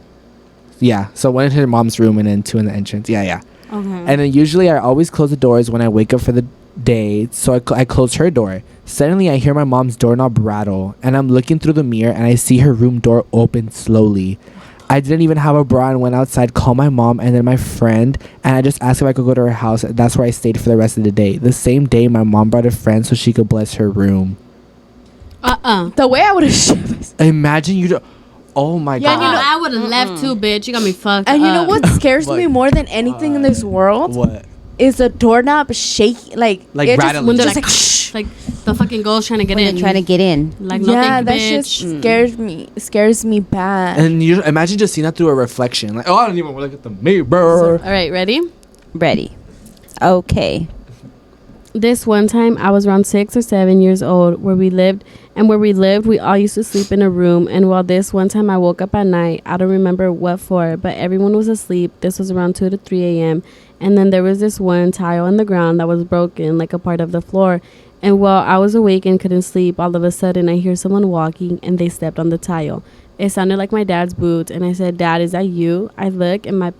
Yeah, so 1 in her mom's room and then 2 in the entrance. Yeah. Okay. And then usually I always close the doors when I wake up for the day, so I close her door. Suddenly I hear my mom's doorknob rattle, and I'm looking through the mirror, and I see her room door open slowly. I didn't even have a bra and went outside, called my mom and then my friend, and I just asked if I could go to her house. That's where I stayed for the rest of the day. The same day, my mom brought a friend so she could bless her room. The way I would have shit. Imagine you. Oh my Yeah, god. you know- I would have left too, bitch. You got me fucked. And you know what scares Like, me more than anything in this world What? is the doorknob shaking, like it rattling. When they're just like, like the fucking girl's trying to get when in. they're trying to get in. Like, no, yeah, thank that you, shit bitch. scares me. It scares me bad. And you imagine just seeing that through a reflection. Like, oh, I don't even want to look at the mirror. All right, ready? Ready. Okay. This one time, I was around 6 or 7 years old where we lived. And where we lived, we all used to sleep in a room. And while this one time I woke up at night, I don't remember what for, but everyone was asleep. This was around 2 to 3 a.m. And then there was this one tile on the ground that was broken, like a part of the floor. And while I was awake and couldn't sleep, all of a sudden I hear someone walking and they stepped on the tile. It sounded like my dad's boots. And I said, "Dad, is that you?" I look and at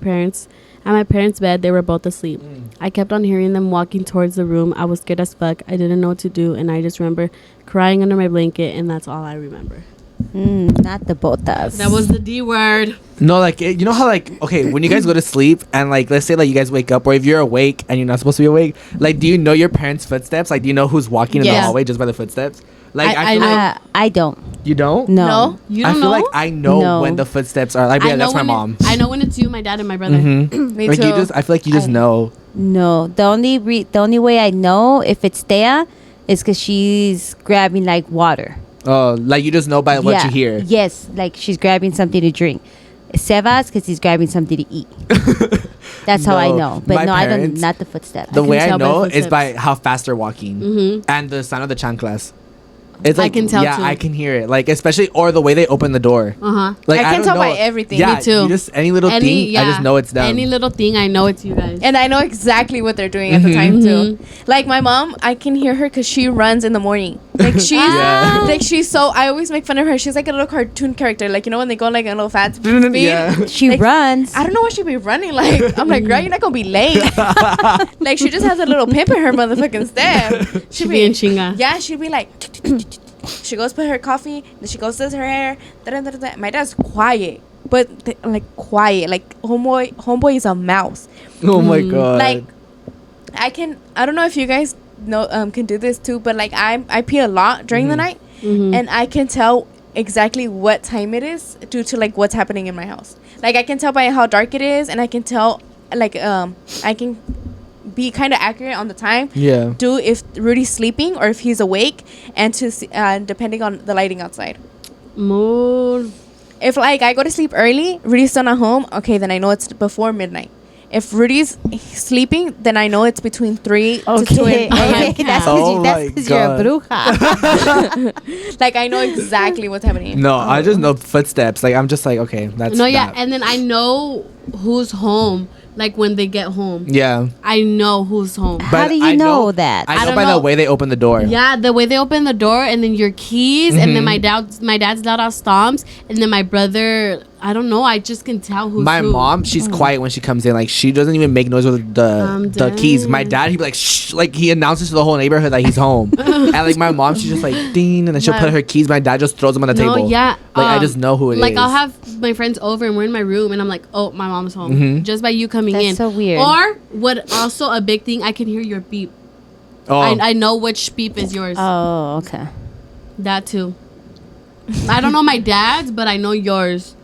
my parents' bed, they were both asleep. I kept on hearing them walking towards the room. I was scared as fuck. I didn't know what to do, and I just remember crying under my blanket, and that's all I remember. Not the botas. That was the D word. No, like you know how like okay, when you guys go to sleep and like let's say like you guys wake up, or if you're awake and you're not supposed to be awake, like do you know your parents' footsteps? Like do you know who's walking in the Yes. hallway just by the footsteps? Like I feel know. like I don't. you don't. No. You I don't feel know? like I know No. when the footsteps are. Like yeah, that's my mom. I know when it's you, my dad, and my brother. Mm-hmm. Me Like too. you just, I feel like you just know. No. The only way I know if it's Thea is because she's grabbing like water. Oh, like you just know by what you hear. Yes, like she's grabbing something to drink. Sebas because he's grabbing something to eat. That's how I No, know. But my no, I don't. parents- Not the footsteps. The can way I tell by know is footsteps. by how fast they're walking and the sound of the chanclas. It's I like can tell yeah, too. I can hear it. Like especially or the way they open the door. Uh-huh. Like I can don't tell by know. everything. Yeah, Me too. You just any little thing, I just know it's them. Any little thing, I know it's you guys. And I know exactly what they're doing at the time too. Like my mom, I can hear her because she runs in the morning. Like she's Yeah. like she's so. I always make fun of her. She's like a little cartoon character. Like you know when they go like a little fast speed. Yeah. She Like, runs. I don't know what she'd be running like. I'm like, girl, you're not gonna be late. Like she just has a little pimp in her motherfucking step. She be in chinga. Yeah, she'd be like. She goes put her coffee. Then she goes does her hair. Da-da-da-da-da. My dad's quiet, but like quiet. Like homeboy is a mouse. Oh my god. Like I don't know if you guys know can do this too, but like I pee a lot during the night, and I can tell exactly what time it is due to like what's happening in my house. Like I can tell by how dark it is, and I can tell like I can be kind of accurate on the time. Yeah. Do if Rudy's sleeping or if he's awake, and to see, depending on the lighting outside. More. If like I go to sleep early, Rudy's still not home. Okay, then I know it's before midnight. If Rudy's sleeping, then I know it's between 3 to 2 Okay. a.m. That's Oh because my you're a bruja. Like I know exactly what's happening. No, I just know footsteps. Like I'm just like okay, that's No, yeah, that. and then I know who's home. Like when they get home, Yeah. I know who's home. How But do you I know that? I I know don't by the know. way they open the door. Yeah, the way they open the door, and then your keys, and then my dad's loud ass stomps, and then my brother. I don't know. I just can tell who's My who. mom, she's quiet when she comes in. Like she doesn't even make noise with the keys. My dad, he'd be like shh, like he announces to the whole neighborhood that he's home. And like my mom, she's just like ding, and then she'll put her keys. My dad just throws them on the No, table. yeah. Like I just know who it is. Like I'll have my friends over, and we're in my room, and I'm like, oh, my mom's home, Mm-hmm. just by you coming That's in. so weird. Or what? Also a big thing, I can hear your beep. Oh, I know which beep is yours. Oh, okay. That too. I don't know my dad's, but I know yours.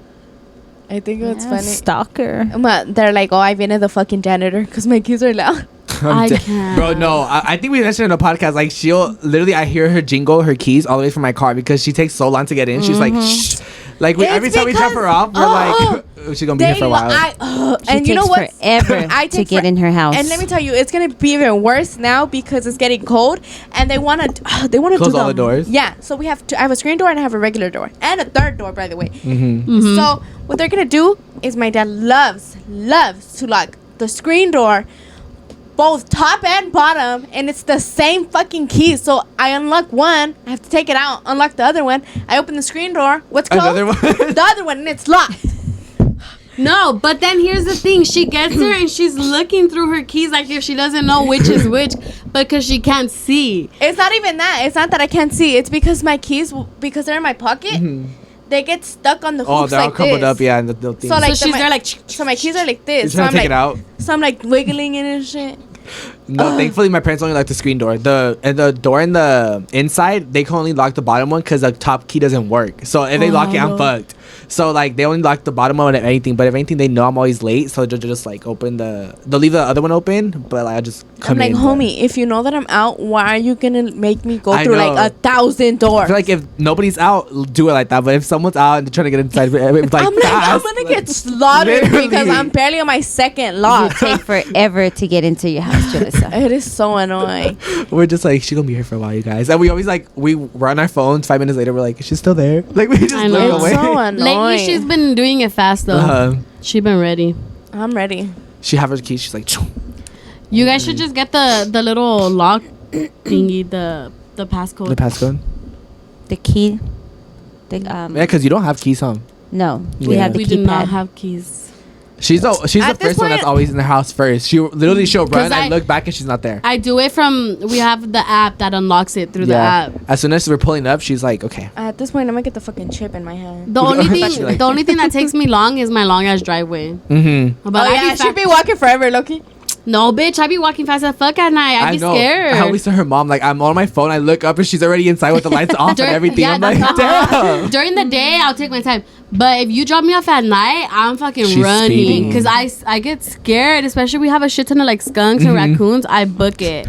I think it's funny. Stalker. They're like, oh, I viene the fucking janitor because my keys are loud. I dead. can't. Bro, no, I think we mentioned in a podcast. Like she'll literally, I hear her jingle her keys all the way from my car because she takes so long to get in. She's like, shh. Like It's every time we drop because- her off, we're oh, like, she's gonna be here for a while. And you know what? Forever to get in her house. And let me tell you, it's gonna be even worse now because it's getting cold, and they wanna close all the doors. Yeah, so we have I have a screen door and I have a regular door and a third door, by the way. So what they're gonna do is my dad loves to lock the screen door, both top and bottom, and it's the same fucking key. So I unlock one, I have to take it out, unlock the other one. I open the screen door. What's closed? Another one. The other one, and it's locked. No, but then here's the thing. She gets there and she's looking through her keys like if she doesn't know which is which because she can't see. It's not even that. It's not that I can't see. It's because my keys, because they're in my pocket, they get stuck on the hooks. Oh, they're all like crumpled this. up, yeah, and the little thing. So like So she's there like. so my keys are like this. You're trying to take it out. So I'm like wiggling it and shit. No, thankfully my parents only lock the screen door. The door in the inside, they can only lock the bottom one because the top key doesn't work. So if they lock it, I'm fucked. So like they only lock the bottom one if anything. But if anything, they know I'm always late, so they'll just like open they'll leave the other one open. But like I just come I'm like, in. homie, if you know that I'm out, why are you gonna make me go I through know. like 1,000 doors? I feel like if nobody's out, do it like that. But if someone's out and they're trying to get inside, it's like I'm like, I'm fast. gonna get slaughtered Literally. because I'm barely on my second You lock. take forever to get into your house, Julissa. It is so annoying. We're just like, she's gonna be here for a while, you guys. And we always like, we're on our phones. 5 minutes later, we're like, she's still there. Like we just I look know. It's away. so annoying. Lately, she's been doing it fast though. She been ready. I'm ready. She have her keys. She's like, "Choo." You guys should just get the little lock thingy, the passcode. The passcode. The key. The, Yeah, because you don't have keys, huh? no, we Yeah. have the We do not keypad. have keys. She's the At first this one that's point- always in the house first. She'll run I- and look back and she's not there. I do it from. We have the app that unlocks it through the app. As soon as we're pulling up, she's like, okay. At this point, I'm gonna get the fucking chip in my hand. The only thing, Actually, like- the only thing that takes me long is my long ass driveway. Mm-hmm. But Oh yeah, she'd be walking forever, Loki. No, bitch, I be walking fast as fuck at night. I be scared. I always tell her mom, like, I'm on my phone. I look up and she's already inside with the lights off and everything. Yeah, I'm like, that's damn. During the day, I'll take my time. But if you drop me off at night, I'm fucking She's running. speeding. Because I get scared, especially we have a shit ton of like skunks and raccoons. I book it.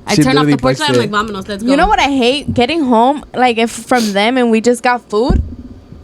I She turn off the literally porch books light. I'm it. like, vámonos, let's go. You know what I hate? Getting home, like if from them and we just got food.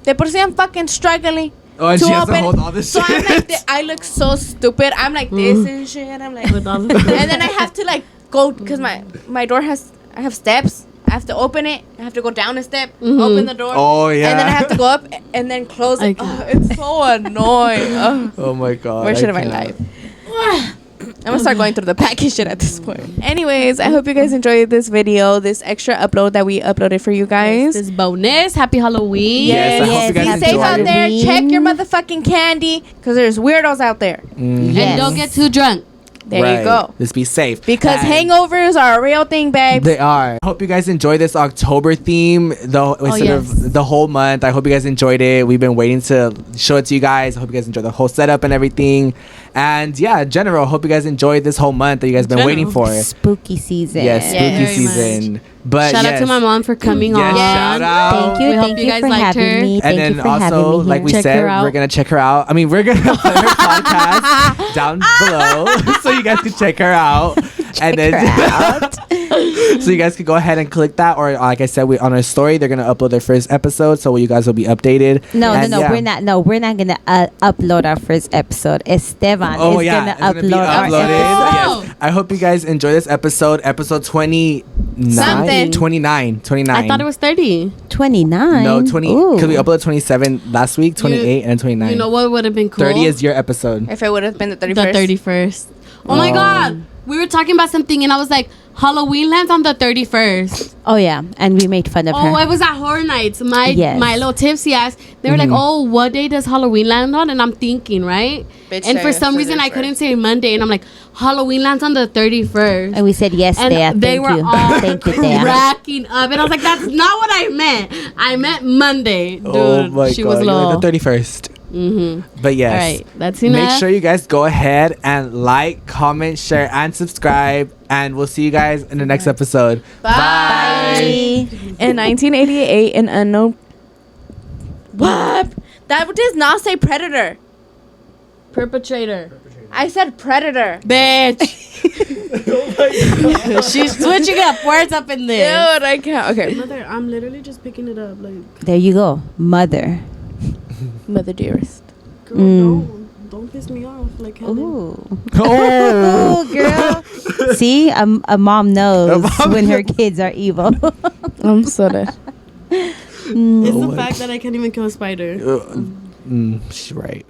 De por si I'm fucking struggling. Oh, and to she has to open- hold all this So shit. I'm like, I look so stupid. I'm like this and shit. I'm like, With all and the- then I have to like go because my door I have steps. I have to open it. I have to go down a step, open the door. Oh, yeah. And then I have to go up and then close it. I Oh, it's so annoying. Oh. Oh, my God. Where should I my can't. life? I'm gonna start going through the package shit at this point. Anyways, I hope you guys enjoyed this video, this extra upload that we uploaded for you guys. This bonus. Happy Halloween. Yes, I hope you Be guys safe out enjoyed. there. Check your motherfucking candy because there's weirdos out there. Mm. And Yes. don't get too drunk. There Right. you go. Just be safe. Because And hangovers are a real thing, babe. They are. Hope you guys enjoy this October theme. The whole month. I hope you guys enjoyed it. We've been waiting to show it to you guys. I hope you guys enjoy the whole setup and everything. And yeah, in general, hope you guys enjoyed this whole month that you guys been waiting for. Spooky season. Yes, spooky Yeah, very season. But Shout out yes. to my mom for coming Yes, on. shout out. Thank you. We hope Thank you you guys for liked having her. me. And Thank then you for also, having me like here. we Check said, her out. we're gonna check her out. I mean, we're gonna put her podcast down below so you guys can check her out. And then so you guys can go ahead and click that, or like I said, we on our story they're gonna upload their first episode, so you guys will be updated. No, And yeah. we're not. No, we're not gonna upload our first episode. Esteban Oh is yeah, gonna it's gonna be upload our uploaded. episode. Yes. I hope you guys enjoy this episode 29. Something. 29. I thought it was 30. 29. No, 20, Ooh. because we uploaded 27 last week, 28 and 29. You know what would have been cool? 30 is your episode. If it would have been the 31st. the 31st. Oh my God. We were talking about something and I was like, Halloween lands on the 31st. Oh yeah, and we made fun of Oh, her. it was at Horror Nights. My Yes. my little tipsy ass. They were like, oh, what day does Halloween land on? And I'm thinking, right? Bitch, and for say some the reason, I 31st. couldn't say Monday. And I'm like, Halloween lands on the 31st. And we said yes, And Thea. they Thank were you. all Thank you, Thea. cracking up. And I was like, that's not what I meant. I meant Monday. Dude, Oh my she God. was You're low. like the 31st. Mm-hmm. But yes. All right. That's enough. Make sure you guys go ahead and like, comment, share, and subscribe. And we'll see you guys in the next episode. Bye. In 1988, an unknown. What? That does not say predator. Perpetrator. I said predator. Bitch. She's switching up words up in Dude, there. I can't. Okay. Mother, I'm literally just picking it up. Like, There you go, mother. Mother dearest. Girl, don't piss me off. Like, Helen. Ooh. Oh, Girl. See, a mom knows when her kids are evil. I'm so dead. It's the fact that I can't even kill a spider. She's right.